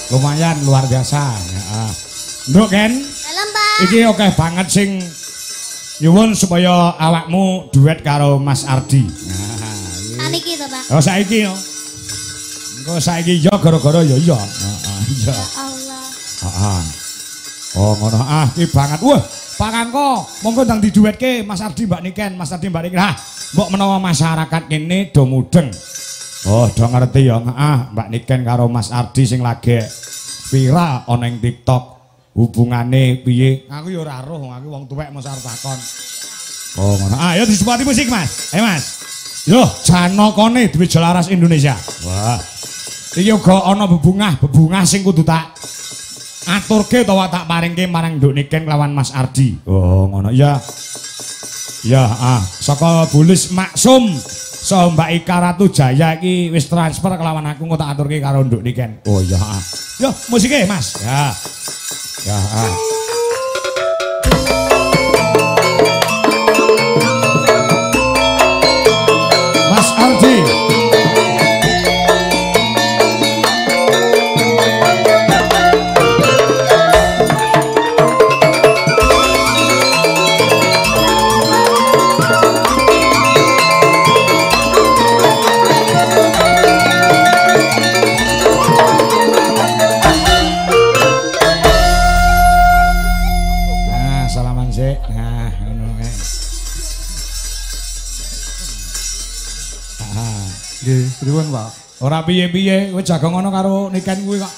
Speaker 1: Lumayan luar biasa. Heeh. Nduk Ken.
Speaker 2: Dalam, Pak.
Speaker 1: Iki oke banget sing nyuwun supaya awakmu duet karo Mas Ardi. Nah,
Speaker 2: Saniki to, Pak.
Speaker 1: oh saiki yo. Engko saiki yo gara-gara yo iya. Heeh, iya.
Speaker 2: Ya Allah.
Speaker 1: Heeh. Oh ngono iki banget. Wah, Pak Kangko, monggo ndang diduetke Mas Ardi Mbak Niken, Mas Ardi Mbak Niken. Lah, mbok menawa masyarakat kene do mudeng. Oh, do ngerti ya. Heeh, Mbak Niken karo Mas Ardi sing lagi viral ana ing TikTok. Hubungane piye? Aku ya ora roh, aku wong tuwek mesti arep takon. Oh, ngono. Ayo disupati musik, Mas. Mas. Yo, Janokone duwe Jelaras Indonesia. Wah. Iki uga ana bebungah sing kudu tak aturke utawa tak paringke marang Nduk Niken lawan Mas Ardi. Oh, ngono. Ya. Ya, saka Bulis Maksum so Mbak Ika Ratu Jaya iki wis transfer kelawan aku engko tak aturke karo Nduk Niken. Oh iya, Yo, musike, Mas. Ya. Ya, Mas Ardi.
Speaker 5: Pripun, Pak?
Speaker 1: Ora piye-piye, kowe jago ngono karo Niken kuwi kok.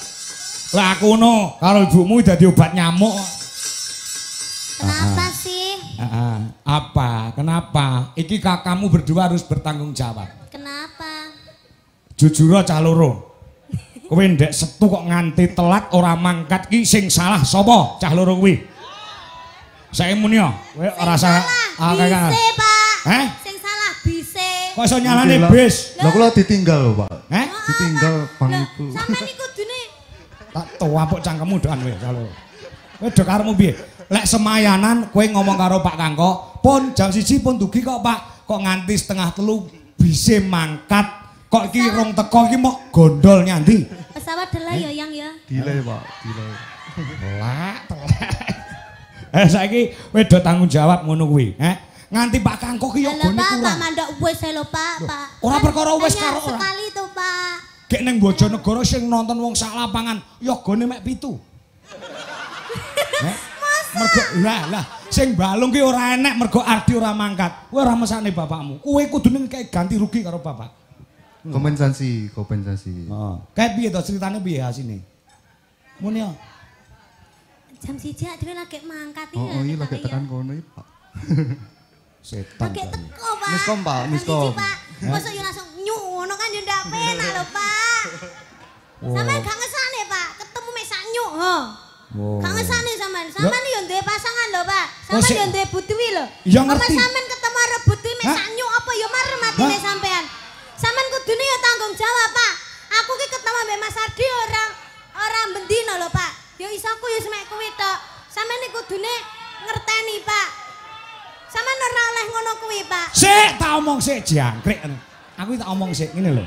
Speaker 1: Lah aku ngono karo ibumu dadi obat nyamuk.
Speaker 2: Kenapa sih?
Speaker 1: Apa? Kenapa? Iki kakakmu berdua harus bertanggung jawab.
Speaker 2: Kenapa?
Speaker 1: Jujur cah loro. Kowe ndek setu kok nganti telat ora mangkat ki sing salah sapa? Cah loro kuwi. Saiki muni yo, kowe ora salah.
Speaker 2: Bise, Pak.
Speaker 1: Heh?
Speaker 2: Sing salah bise.
Speaker 1: Kok iso nyalane bis?
Speaker 5: Lah kula ditinggal lho, Pak.
Speaker 1: Heh?
Speaker 5: Ditinggal bang ibu.
Speaker 2: Sampeyan iku kudune
Speaker 1: Tak tuwapuk cangkemmu doan kowe kalau. Kowe do karepmu piye? Lek semayanan kowe ngomong karo Pak Kangko, "Pun jam 1 pun dugi kok, Pak. Kok nganti setengah 3 bise mangkat. Kok iki rong teko iki mok gondol nyandi."
Speaker 2: pesawat delay ya, Yang ya.
Speaker 5: Delay, Pak. Delay.
Speaker 1: Telak, telak. Saiki kowe do tanggung jawab ngono kuwi, Nganti Pak Kangko ki yo
Speaker 2: Halo,
Speaker 1: gone
Speaker 2: Pak,
Speaker 1: kurang.
Speaker 2: Pak mandok wis lho, Pak, Pak.
Speaker 1: Ora perkara wis
Speaker 2: Hanya
Speaker 1: karo ora.
Speaker 2: sekali tuh, Pak.
Speaker 1: Gek ning Bojonegoro sing nonton wong sak lapangan yogane mek 7. Mergo lah sing balung ki ora enek mergo Ardi ora mangkat. Kowe ora mesane bapakmu. Kowe kudune kaya ganti rugi karo bapak.
Speaker 5: Kompensasi.
Speaker 1: Heeh. Kayak piye to ceritane piye asine? Muni yo.
Speaker 2: Jam 1 dhewe lagi mangkat
Speaker 5: Oh, iya lagi tekan kono iki, Pak.
Speaker 1: Setan.
Speaker 2: Lagi teko, Pak.
Speaker 5: Miskom, Pak,
Speaker 2: Jam
Speaker 5: miskom.
Speaker 2: 1, Pak. Masa yo langsung nyuk ngono kan yo ndak penak lho, Pak. Sampeyan gak ngesane, Pak. Ketemu mek sak nyuk, ho. Gak ngesane sampean. Sampean yo duwe pasangan lho, Pak. Sampean yo duwe butuwi lho.
Speaker 1: Ya ngerti.
Speaker 2: Sampean ketemu karo butuwi mek sak nyuk apa yo marem atine sampean. Sampean kudune yo tanggung jawab, Pak. Aku ki ketemu mbek Mas Ardi ora bendino lho, Pak. Yo iso aku yo semek kuwi tok. Sampeyan iki kudune ngerteni, Pak. Sampeyan ora oleh ngono kuwi, Pak.
Speaker 1: Sik tak omong sik jangkrik. Aku tak omong sik ngene lho.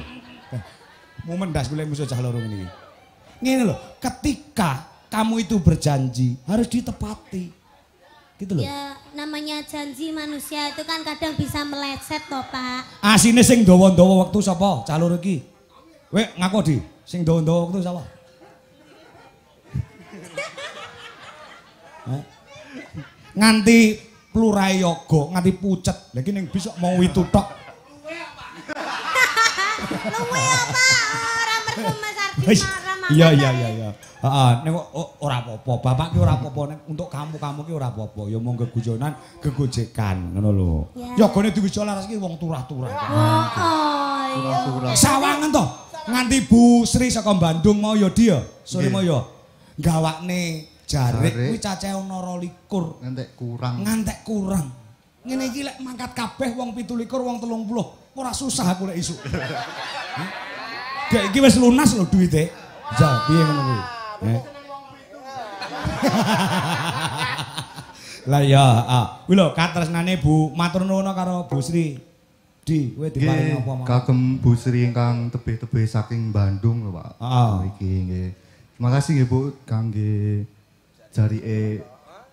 Speaker 1: Mau mendas golek musuh cah loro ngene iki. Ngene lho, ketika kamu itu berjanji harus ditepati. Gitu loh.
Speaker 2: Ya namanya janji manusia itu kan kadang bisa meleset toh, Pak.
Speaker 1: Asine sing dawa-dawa wektu sapa? Cah loro iki. Kowe ngaku Di, sing dawa-dawa wektu sapa? Nganti plurai yoga, nganti pucet. Lah iki ning bis kok mau witu tok.
Speaker 2: Luwe apa? Ora mergo Mas Ardi marah.
Speaker 1: Iya. Heeh, nek ora apa-apa. Bapak ki ora apa-apa nek untuk kamu ki ora apa-apa. Ya mung gegujonan, gegojekan ngono lho. Yogane diwis laras ki wong turah-turah.
Speaker 2: Oh iya.
Speaker 1: Sawangen to. Nganti Bu Sri saka Bandung mau ya dia. Sore mau ya. Gawakne jarik kuwi cacahe ana 22. Ngantek kurang. Ngene iki lek mangkat kabeh wong 17, wong 30. Ora susah aku lek isuk. Gek iki wis lunas lho duwite. Ja, piye ngono kuwi? Lah ya, kuwi lho katresnane Bu matur nuwun karo Bu Sri. Di, kowe diparingi apa, Mas?
Speaker 5: Kagem Bu Sri ingkang tebih-tebih saking Bandung lho, Pak.
Speaker 1: Heeh.
Speaker 5: Iki nggih Makasih nggih Bu kangge jarike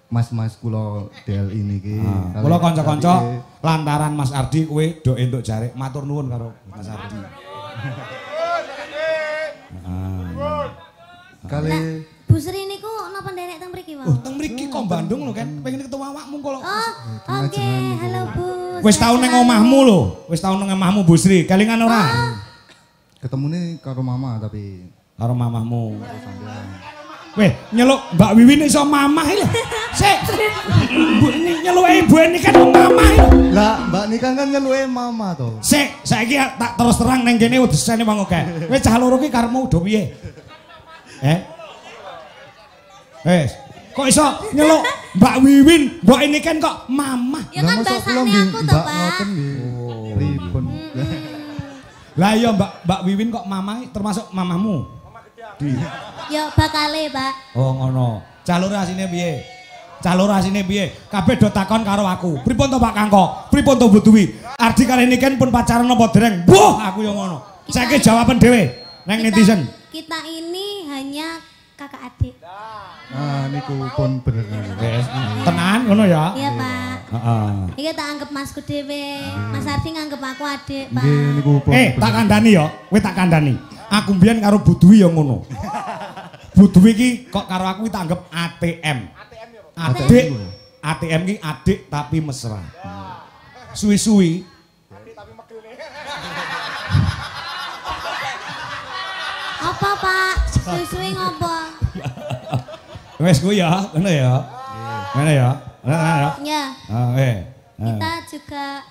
Speaker 5: mas-mas kula DL ini ki.
Speaker 1: Kula kanca-kanca lantaran Mas Ardi kowe do entuk jarik matur nuwun karo Mas Ardi.
Speaker 5: Kali
Speaker 2: Bu Sri niku napa nderek teng mriki wae?
Speaker 1: Teng mriki kok Bandung lho kan pengen ketemu awakmu kok.
Speaker 2: Oh, oke. Halo Bu.
Speaker 1: Wis tau ning omahmu lho. Wis tau ning omahmu Bu Sri. Kelingan ora?
Speaker 5: ketemune karo mama tapi
Speaker 1: karo mamahmu. Weh, nyeluk Mbak Wiwin iso mamah lho. Sik. Nyeluke ibu ini kan mamah lho.
Speaker 5: Lah, Mbak Nika kan nyeluke mama to.
Speaker 1: Sik, saiki tak terus terang ning kene wedesane wong akeh. Kowe cah loro ki karepmu do piye? Kok iso nyeluk Mbak Wiwin, mbok ini kan kok mamah.
Speaker 2: Ya kan bahasane aku to, Pak.
Speaker 5: Ngoten nggih. Pripun?
Speaker 1: Lah iya Mbak Wiwin kok mamah termasuk mamahmu?
Speaker 2: Ya bakale, Pak.
Speaker 1: Oh ngono. Cah loro asine piye? Cah loro asine piye? Kabeh do takon karo aku. Pripun to Pak Kangko? Pripun to Bu Dwi? Ardi kali niken pun pacaran apa dereng? Buh, aku yo ngono. Saiki jawaban dhewe nang netizen.
Speaker 2: Kita ini hanya kakak adik.
Speaker 5: Ah niku pun bener.
Speaker 1: Tenan ngono ya?
Speaker 2: Iya, Pak.
Speaker 1: Heeh.
Speaker 2: Iki tak anggap masku dhewe. Mas Ardi nganggep aku adik, Pak.
Speaker 5: Nggih niku pun.
Speaker 1: Tak kandhani ya, kowe tak kandhani. Aku mbiyen karo Bu Dwi ya ngono. Bu Dwi ki kok karo aku tak anggap ATM. Adik. ATM ki adik tapi mesra. Suwi-suwi. Adik tapi megel.
Speaker 2: Apa, Pak? Suwi-suwi ngopo?
Speaker 1: Wes kuwi ya, ngono ya. Ngene ya.
Speaker 2: Ya. Kita juga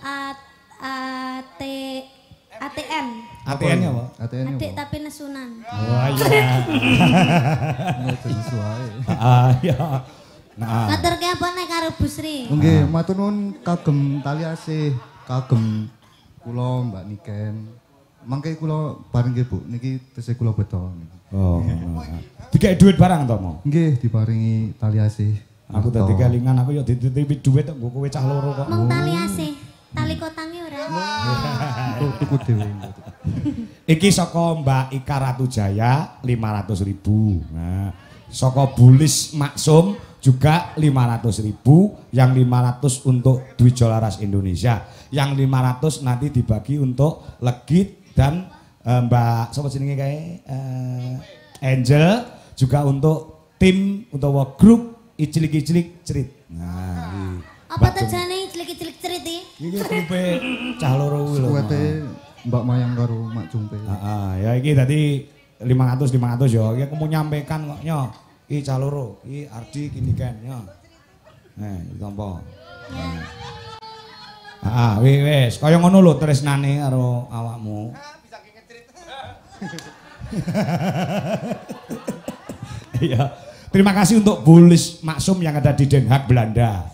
Speaker 2: ATM.
Speaker 1: ATM ya, Pak?
Speaker 5: ATM ya.
Speaker 2: Adik tapi nesunan.
Speaker 1: Wah iya.
Speaker 5: Ngoten suwae.
Speaker 1: Iya. Nah.
Speaker 2: Ngaturke apa nek karo Bu Sri?
Speaker 5: Nggih, matur nuwun kagem tali asih, kagem kula Mbak Niken. Mangke kula bareng nggih Bu, niki tesih kula beto.
Speaker 1: Oh. Dikek duit barang to, Mo?
Speaker 5: Nggih, diparingi tali asih.
Speaker 1: Aku dadi kelingan aku yo dititipi duit kok kowe cah loro kok.
Speaker 2: Mong tali asih. Tali kotange ora.
Speaker 5: Tuku dhewe.
Speaker 1: Iki saka Mbak Ika Ratujaya 500.000. Nah, saka Bulis Maksum juga 500.000, yang 500 untuk Dwijo Laras Indonesia, yang 500 nanti dibagi untuk Legit dan Mbak sapa jenenge kae Angel, juga untuk tim utawa grup Icilik-icilik Cerit. Nah,
Speaker 2: apa terjane cilik-cilik cerit iki?
Speaker 1: iki grupe cah loro kuwi lho.
Speaker 5: Kuwete Mbak Mayang karo Mak Jumpe.
Speaker 1: Heeh, ya iki dadi 500 ya. Iki aku mau nyampaikan kok nyo. Iki cah loro, iki Ardi gini kan nyo. Iki tampa. Heeh, wis kaya ngono lho tresnane karo awakmu. Bisa ngecerit. Iya. Terima kasih untuk Bulis Maksum yang ada di Den Haag, Belanda.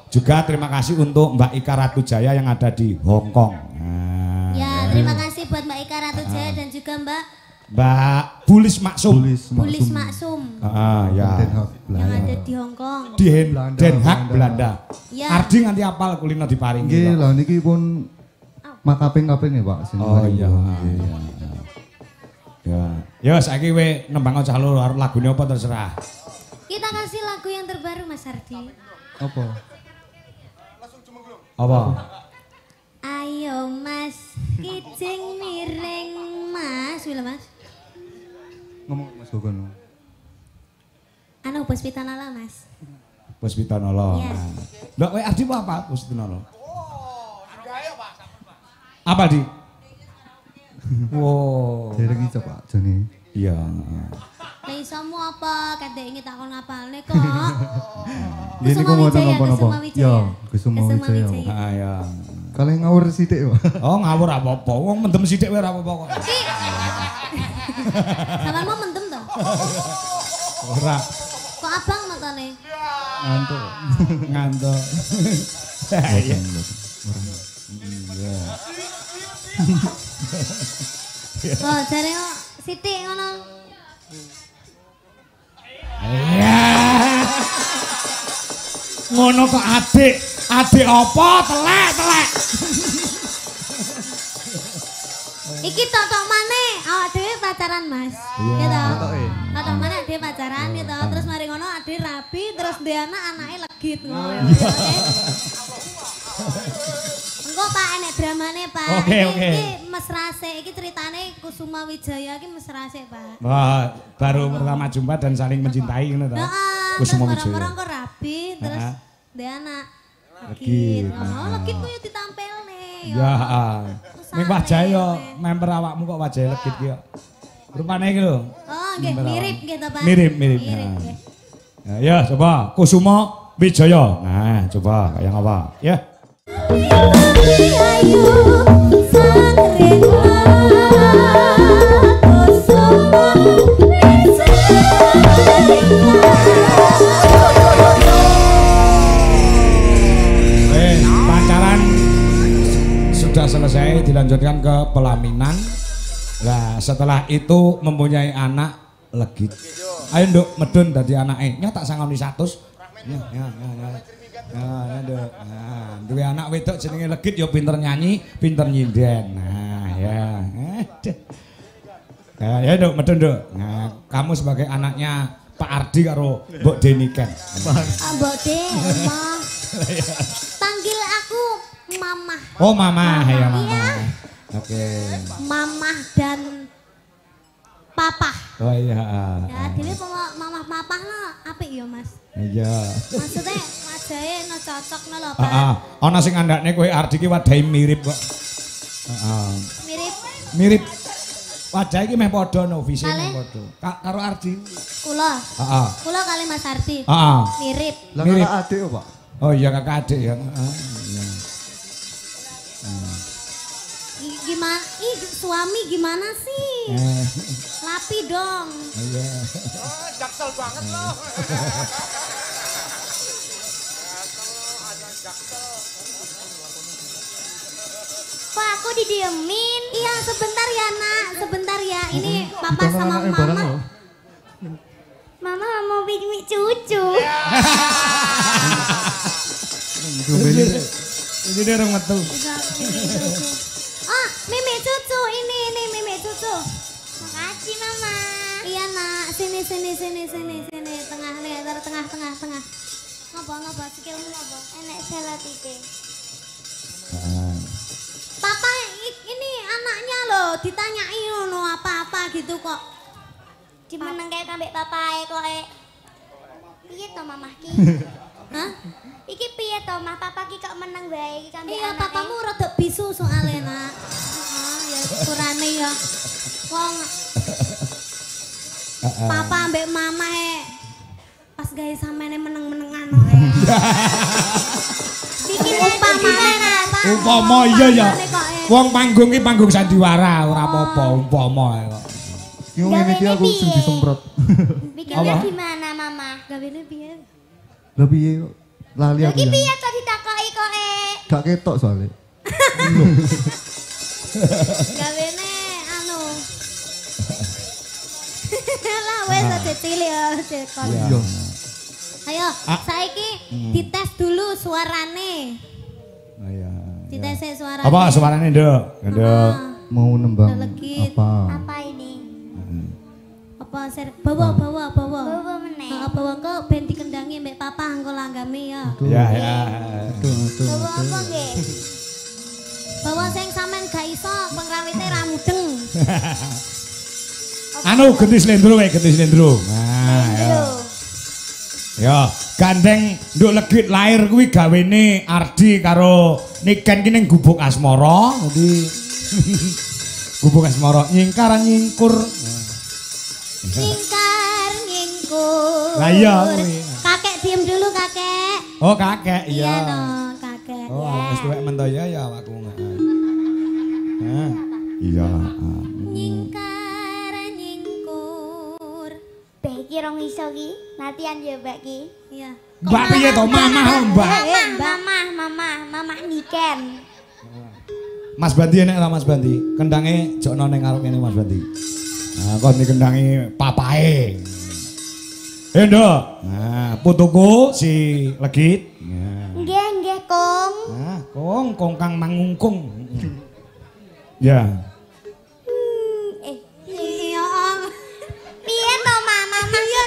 Speaker 1: Juga terima kasih untuk Mbak Ika Ratujaya yang ada di Hong Kong. Nah,
Speaker 2: ya, terima kasih buat Mbak Ika Ratujaya dan juga
Speaker 1: Mbak Bulis Maksum.
Speaker 2: Bulis Maksum.
Speaker 1: Ya.
Speaker 5: Den Haag,
Speaker 2: Yang ada di Hong Kong.
Speaker 1: Di Den Haag, Belanda.
Speaker 2: Ya.
Speaker 1: Ardi nganti apal kulino diparingi.
Speaker 5: Nggih, lha niki pun makaping-kaping ya, Pak.
Speaker 1: Oh iya. Ya, saiki kowe nembang cah loro arep lagune apa terserah.
Speaker 2: Kita kasih lagu yang terbaru Mas Ardi.
Speaker 5: Apa?
Speaker 1: Apa?
Speaker 2: Ayo Mas, kijing miring Mas, wila Mas.
Speaker 5: Ngomong Mas Gogon.
Speaker 2: Anu bos pitanala Mas.
Speaker 1: Bos Pitanolo.
Speaker 2: Iya.
Speaker 1: Lho kowe Ardi apa Bos Pitanolo? Apa di? Wow.
Speaker 5: Dereng iso Pak jane.
Speaker 1: Iya.
Speaker 2: Lah isomu apa? Kadek ingin takon apalne kok.
Speaker 5: Nggih niku mboten napa-napa. Ya, Kusuma Wijaya.
Speaker 1: Ah ya.
Speaker 5: Kalih ngawur sithik, Pak.
Speaker 1: Oh ngawur apa-apa. Wong mendem sithik wae ora apa-apa kok.
Speaker 2: Sampeyan mau mendem to?
Speaker 1: Ora
Speaker 2: Kok abang nontonnya?
Speaker 5: Ngantuk.
Speaker 1: ngantuk.
Speaker 5: Iya.
Speaker 2: Oh, jare kok sithik ngono.
Speaker 1: Ngono kok adik. Adik apa? Telek.
Speaker 2: Iki tok maneh, awak dhewe pacaran, Mas. Iya toh? ade pacaran gitu. Terus mari ngono ade rabi terus dia anake legit ngono. Engko Pak enek dramane Pak.
Speaker 1: Oke.
Speaker 2: Iki mesra sik iki ceritane Kusuma Wijaya iki mesra sik Pak.
Speaker 1: Wah, baru pertama jumpa dan saling mencintai ngono to. Kusuma Wijaya.
Speaker 2: Orang kok rabi terus dia anak
Speaker 1: legit.
Speaker 2: Oh, legit ku yo ditampilne.
Speaker 1: Ya, ning wajahe yo member awakmu kok wajahe legit ki yo. Rupane iki lho.
Speaker 2: Oh, nggih mirip gitu Pak.
Speaker 1: Mirip.
Speaker 2: nggih.
Speaker 1: Nah, ya coba Kusuma Wijaya. Nah, coba kayak apa? Ya.
Speaker 2: Ayu sang Kusuma
Speaker 1: pacaran sudah selesai dilanjutkan ke pelaminan. Nah, setelah itu mempunyai anak legit. Ayo nduk medun dadi anake. Nya tak sangoni 100. Ya. Nah, nduk. Nah, duwe anak wedok jenenge legit ya pinter nyanyi, pinter nyinden. Nah, ya. Nah, ya nduk medun nduk. Nah, kamu sebagai anaknya Pak Ardi karo Mbok Deniken.
Speaker 2: Mbok De, Mama. Panggil aku Mama.
Speaker 1: Oh, Mama, ya Mama.
Speaker 2: Iya.
Speaker 1: Oke.
Speaker 2: Mama dan Papa.
Speaker 1: Oh iya.
Speaker 2: Ya, dhewe Mama Papa no apik ya, Mas.
Speaker 1: Iya.
Speaker 2: Maksudnya wajahe no cocok no lho, Pak.
Speaker 1: Ana sing andakne kowe Ardi ki wadahe mirip kok.
Speaker 2: Mirip
Speaker 1: Mirip. Wajah iki meh padha no, visi meh padha. Karo Ardi.
Speaker 2: kula.
Speaker 1: Heeh.
Speaker 2: Kula kali Mas Ardi.
Speaker 1: Heeh.
Speaker 2: Mirip.
Speaker 5: Lah
Speaker 1: Mirip.
Speaker 5: kakak adik kok, Pak.
Speaker 1: Oh iya kakak adik ya. Iya.
Speaker 2: Gimana? Ih, suami gimana sih? Lapi dong.
Speaker 1: Iya.
Speaker 6: Jaksel banget loh.
Speaker 2: Kok aku didiemin? Iya, sebentar ya, Nak. Sebentar ya. Ini Papa
Speaker 5: Ditolong
Speaker 2: sama
Speaker 5: anaknya bareng
Speaker 2: Mama.
Speaker 5: loh.
Speaker 2: Mama mau bikin cucu.
Speaker 1: Ini dia orang metu.
Speaker 2: Oh, mimi cucu. Ini mimi cucu. Makasih, Mama. Iya, Nak. Sini. Tengah nih, tengah. Ngapa? Sikilmu ngapa? Enek selatike. Papa, ini anaknya loh. Ditanyai ngono apa-apa gitu kok.
Speaker 7: Dimeneng kayak kambek papae kok piye to mamah ki?
Speaker 2: Hah?
Speaker 7: Iki piye to mah papa ki kok meneng bae iki kambek
Speaker 2: Iya,
Speaker 7: anake?
Speaker 2: papamu rada bisu soalnya, Nak. Ya syukurane ya. Wong papa ambek mama pas gawe samene meneng-menengan kok. Bikin
Speaker 1: Umpama iya ya. Wong panggung ki panggung sandiwara ora apa-apa umpama kok.
Speaker 5: Yo ngene iki aku sing disemprot.
Speaker 7: Bikinnya gimana mama?
Speaker 2: Gawene piye?
Speaker 5: Lah piye kok lali aku.
Speaker 7: Iki
Speaker 5: ya.
Speaker 7: piye to ditakoki kok
Speaker 5: Gak ketok soalnya.
Speaker 2: Gawene anu. Lah wes aja cilik ya, cekon.
Speaker 5: Iya.
Speaker 2: Ayo, saiki dites dulu suarane.
Speaker 1: Oh iya.
Speaker 2: Dites suarane.
Speaker 1: Apa suarane, Nduk? Nduk.
Speaker 5: Mau nembang
Speaker 2: Legit.
Speaker 5: apa?
Speaker 7: apa ini?
Speaker 2: Apa bawa.
Speaker 7: Bawa meneh.
Speaker 2: Bawa engko ben dikendangi mbek papa engko langgame ya.
Speaker 1: Ya.
Speaker 5: Tuh.
Speaker 7: Bawa apa nggih?
Speaker 2: Bawa sing sampean gak iso pengrawite ra mudeng.
Speaker 1: Anu ganti slendro wae, ganti slendro. Nah, ya. Ya, gandeng Nduk Legit lahir kuwi gawene Ardi karo Niken ki ning Gubuk Asmara. Dadi Gubuk Asmara nyingkar nyingkur.
Speaker 2: Nyingkur.
Speaker 1: Lah iya kuwi.
Speaker 2: Kakek diem dulu, Kakek.
Speaker 1: Oh, kakek
Speaker 2: Iya
Speaker 1: iya.
Speaker 2: dong, Kakek.
Speaker 1: Oh, wis tuwek mento ya awakku. Hah? Iya.
Speaker 2: Nyingkar nyingkur.
Speaker 7: Beh iki rong iso ki. Latihan ya Mbak ki.
Speaker 2: Iya.
Speaker 1: Mbak piye to, Mamah, Mbak?
Speaker 7: Mamah Niken.
Speaker 1: Mas Bandi enek ta Mas Bandi? Kendange jokno ning ngarep kene Mas Bandi. Nah, kon dikendangi papae. Nduk. Nah, putuku si Legit.
Speaker 7: Nggih, Kong.
Speaker 1: Nah, kong kang mangungkung. Ya.
Speaker 2: Iya.
Speaker 7: Piye to Mama? Iya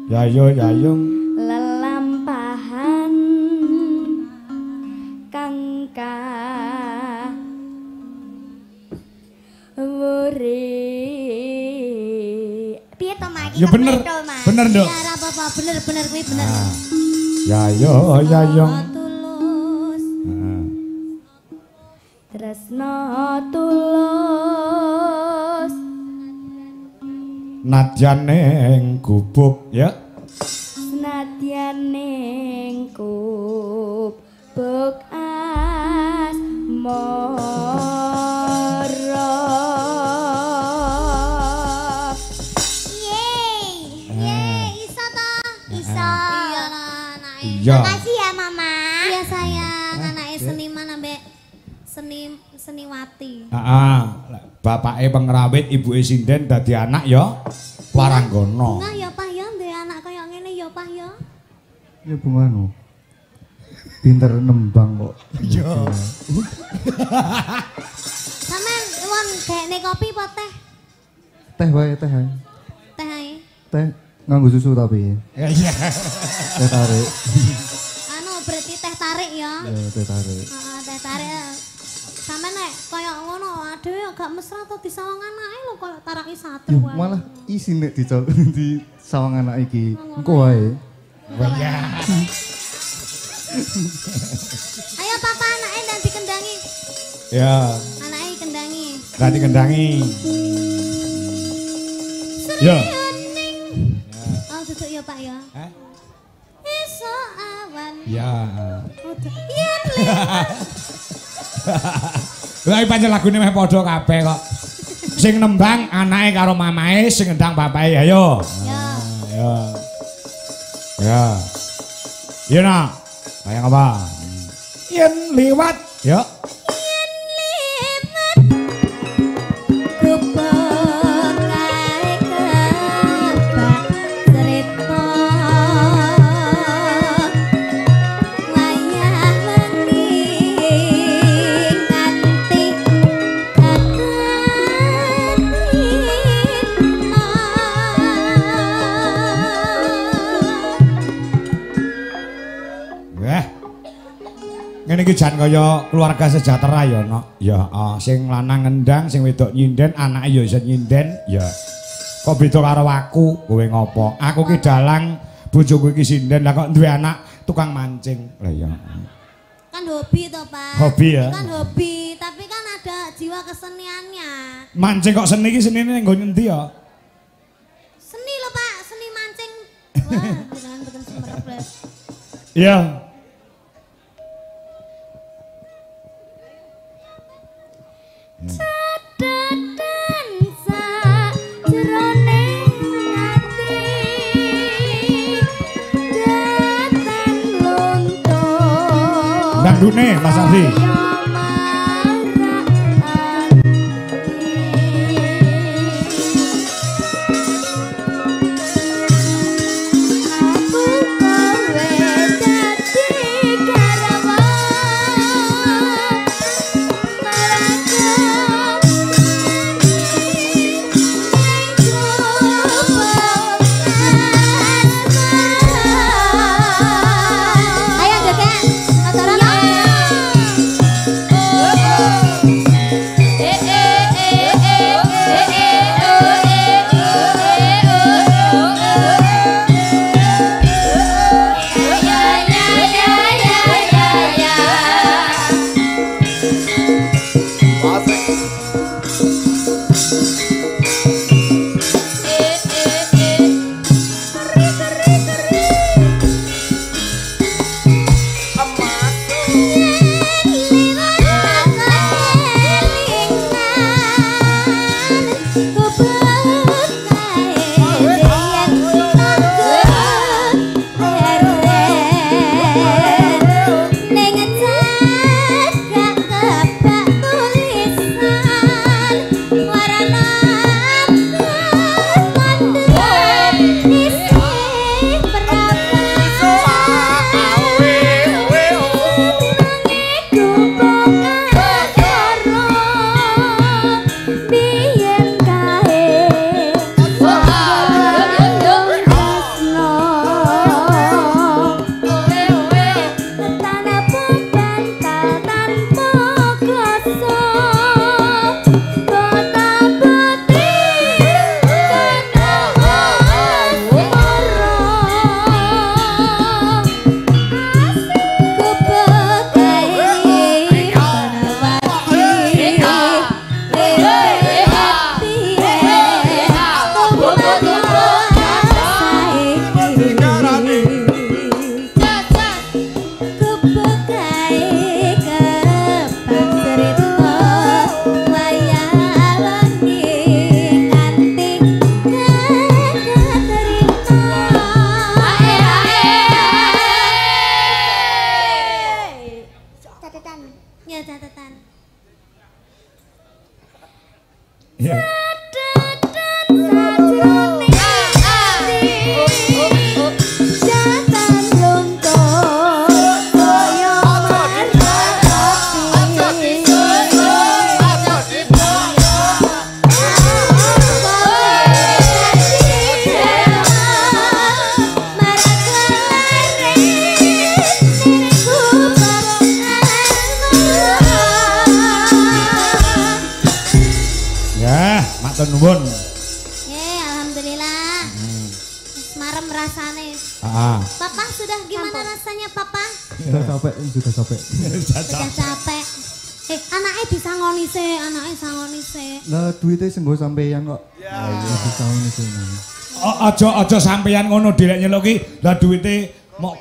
Speaker 1: Yayo yayung
Speaker 3: lelampahan kangka wuri.
Speaker 7: Piye to Mak?
Speaker 1: Ya bener. Bener, Nduk.
Speaker 2: Ya ora apa-apa, bener kuwi bener.
Speaker 1: Yayo yayung
Speaker 2: Tulus.
Speaker 3: Tresno tulus
Speaker 1: nadyan ning gubuk ya.
Speaker 3: senadyan ning kubuk asmara.
Speaker 7: Yeay, iso to? Iso.
Speaker 2: Iya lah anake.
Speaker 1: Iya.
Speaker 7: Makasih ya Mama.
Speaker 2: Iya sayang, anake seniman ambek seniwati.
Speaker 1: Heeh. Bapake pengrawit, ibuke sinden dadi anak ya. Waranggono.
Speaker 2: Nah ya Pak ya ndek anak kaya ngene ya Pak ya.
Speaker 5: Ya bungano. Pinter nembang kok.
Speaker 1: Iya.
Speaker 2: Sampeyan won gekne kopi apa teh?
Speaker 5: Teh wae, teh wae.
Speaker 2: Teh ae.
Speaker 5: Teh nganggo susu tapi.
Speaker 1: Iya.
Speaker 5: Teh tarik.
Speaker 2: Anu berarti teh tarik ya.
Speaker 5: Ya, teh tarik.
Speaker 2: Heeh, teh tarik. Sampeyan nek kaya ngono aduh ya gak mesra to disawang anake lho kaya taraki satru
Speaker 5: Yuh,
Speaker 2: wae.
Speaker 5: malah isin nek di sawang anak iki. Engko wae.
Speaker 1: Iya.
Speaker 2: Ayo papa anake ndang dikendangi.
Speaker 1: Ya,
Speaker 2: Anake kendangi.
Speaker 1: ganti kendangi. Ya.
Speaker 2: Oh duduk ya Pak ya.
Speaker 1: Hah?
Speaker 2: Esok awan.
Speaker 1: Ya.
Speaker 2: Yen lewat.
Speaker 1: Lah iki pancen lagune meh padha kabeh kok. Sing nembang anake karo mamae, sing ngendang bapake ayo.
Speaker 2: Ya.
Speaker 1: Ya. Ya. Iya nak. Kayak apa? Yen liwat. Ya. Ngene iki jan kaya keluarga sejahtera ya, Nok. Ya, sing lanang ngendang, sing wedok nyinden, anake ya iso nyinden, ya. Kok beda karo aku, kowe ngopo? Aku ki dalang, bojoku iki sinden, lah kok duwe anak tukang mancing. Lah ya.
Speaker 2: Kan hobi toh Pak.
Speaker 1: Hobi ya?
Speaker 2: Kan hobi, tapi kan ada jiwa keseniannya.
Speaker 1: Mancing kok seni iki senine nggo ngendi ya?
Speaker 2: Seni loh Pak, seni mancing. Wah, jangan bikin semerap.
Speaker 1: Iya. Dangdune Mas Ardi.
Speaker 2: Ayo joget, motoran.
Speaker 1: Iya. Matur nuwun.
Speaker 2: Alhamdulillah. Semarem rasane. Papa sudah gimana rasanya Papa?
Speaker 5: Sudah capek.
Speaker 2: Sudah capek. Anaknya disangoni sih,
Speaker 5: Lah duitnya sing nggo sampeyan kok. Iya disangoni sih.
Speaker 1: Aja sampeyan ngono direk nyeluki. Lah duite mok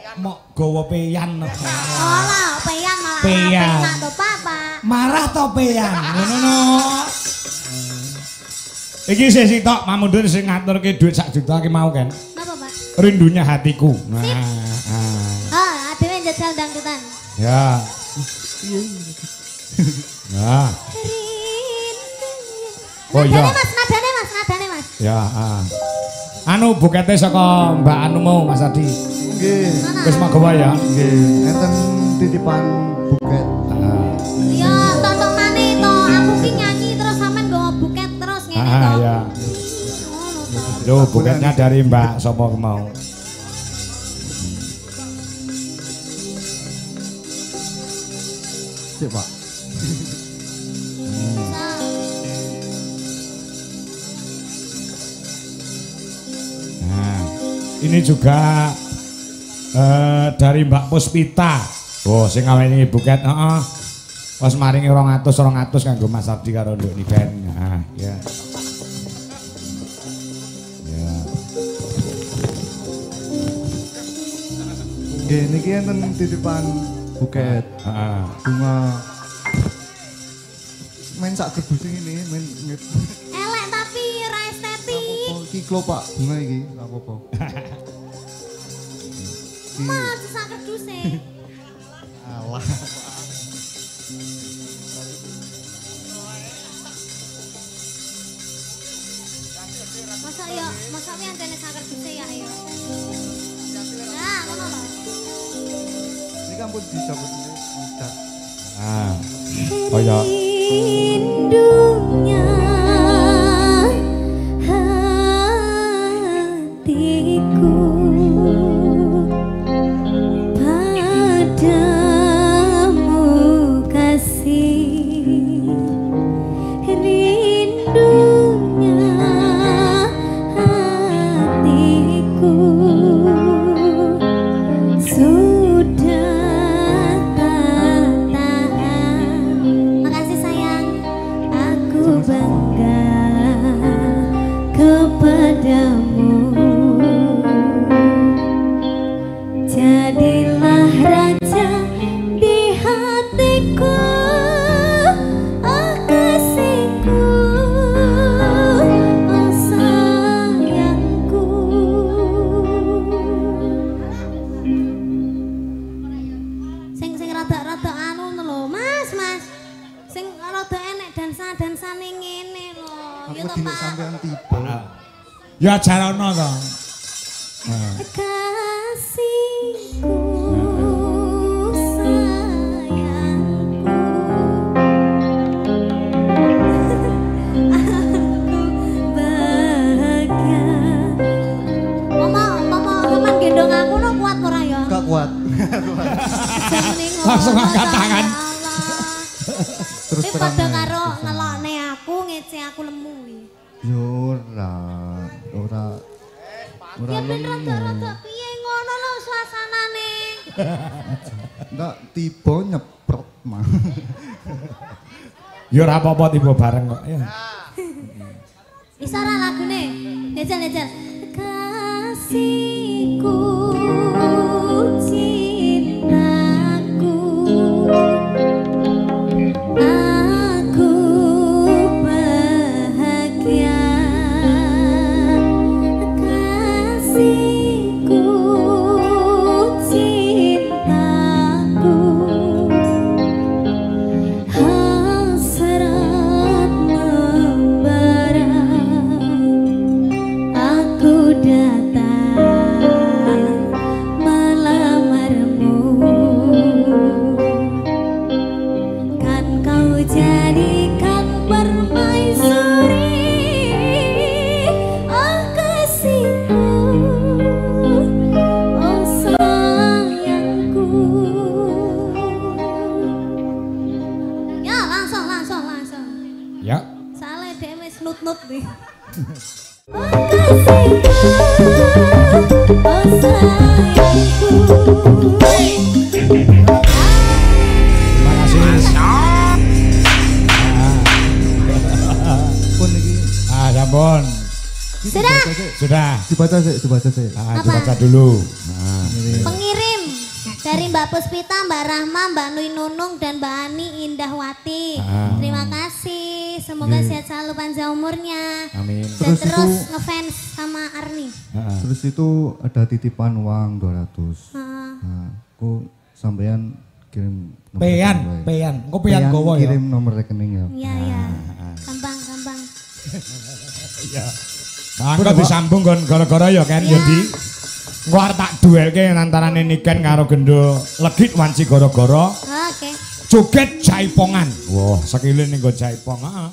Speaker 1: gawa peyan.
Speaker 2: Oh lah, peyan malah.
Speaker 1: Peyan.
Speaker 2: To Papa.
Speaker 1: Marah to peyan. Ngono. Iki sih tok mamundur sing ngaturke dhuwit 1 juta ki mau kan.
Speaker 2: Napa, Pak?
Speaker 1: Rindunya hatiku.
Speaker 2: Adewe njajal dangdutan.
Speaker 1: Ya. Nah. Oh iya.
Speaker 2: Nadane Mas.
Speaker 1: Ya, Anu bukete saka Mbak Anu mau Mas Adi.
Speaker 5: Nggih.
Speaker 1: Wis magawa ya.
Speaker 5: Nggih, enten titipan buket.
Speaker 2: Ya, tonton maneh to. Aku ki nyanyi terus sampean nggawa buket terus ngene to.
Speaker 1: Ya. Lho, buketnya dari Mbak sapa mau.
Speaker 5: Sik, Pak.
Speaker 1: Nah, ini juga dari Mbak Puspita. Oh, sing ngaweni buket, heeh. Pas maringi 200 kanggo Mas Ardi karo Nduk Niken. Nah, ya. Ya.
Speaker 5: Nggih, niki enten titipan buket.
Speaker 1: Heeh.
Speaker 5: Bunga. Main sak gerbus ini, main
Speaker 2: Elek tapi ora estetik.
Speaker 5: iki klo Pak, bunga iki, ora apa-apa.
Speaker 2: Mas sak kerduse.
Speaker 5: Alah.
Speaker 2: Masa wi antene sak kerduse ya ayo. Nah, ngono lho.
Speaker 5: Ini kan pun dicabut ini.
Speaker 1: Kaya
Speaker 3: Rindunya hatiku padamu kasih, rindunya hatiku sudah tak tahan. Makasih sayang, aku bangga kepadamu. Jadilah raja di hatiku, oh kasihku, oh sayangku.
Speaker 2: Sing rada-rada anu lho, Mas. Sing rada enek dansa-dansane ngene lho. Ya
Speaker 5: Aku
Speaker 2: to,
Speaker 5: dinek
Speaker 2: Pak.
Speaker 5: sampean tiba.
Speaker 1: ya jarana to.
Speaker 3: Kasihku, sayangku, aku bahagia.
Speaker 2: Mama gendong aku no kuat ora ya?
Speaker 5: Gak kuat.
Speaker 1: Langsung angkat tangan.
Speaker 5: Terus
Speaker 2: Tapi
Speaker 5: terang.
Speaker 2: padha karo ngelokne aku, ngece aku lemu iki.
Speaker 5: Yo ora
Speaker 2: Ya ben
Speaker 5: lemu.
Speaker 2: rada-rada piye ngono lho suasanane.
Speaker 5: Ndak tiba nyeprot mah.
Speaker 1: Ya ora apa-apa tiba bareng kok ya.
Speaker 2: Bisa ora lagune? Jajal.
Speaker 3: kasihku, cintaku, aku bahagia. Kasihku, cintaku, hasrat membara.
Speaker 1: Terima kasih.
Speaker 5: Pun iki
Speaker 1: Sampun.
Speaker 2: Sudah.
Speaker 1: Sudah.
Speaker 5: dibaca sih.
Speaker 1: Dibaca dulu. Nah.
Speaker 2: Pengirim dari Mbak Puspita, Mbak Rahma, Mbak Nui Nunung dan Mbak Ani Indahwati. Terima kasih. Semoga sehat selalu panjang umurnya.
Speaker 1: Amin.
Speaker 2: Dan terus ngefans sama Arni.
Speaker 5: Terus itu ada titipan uang 200. Nah, aku sampean kirim nomor rekening wae.
Speaker 1: Peyan. Engko peyan gowo ya.
Speaker 5: Kirim nomor rekening ya.
Speaker 2: Iya. Gampang.
Speaker 1: Iya. Angko disambung kon gara-gara ya kan ya di. Engko arep tak duelke antarane Niken karo Gendo Legit wanci gara-gara
Speaker 2: Oke.
Speaker 1: joget jaipongan. Wah, sekile ning go jaipong, heeh.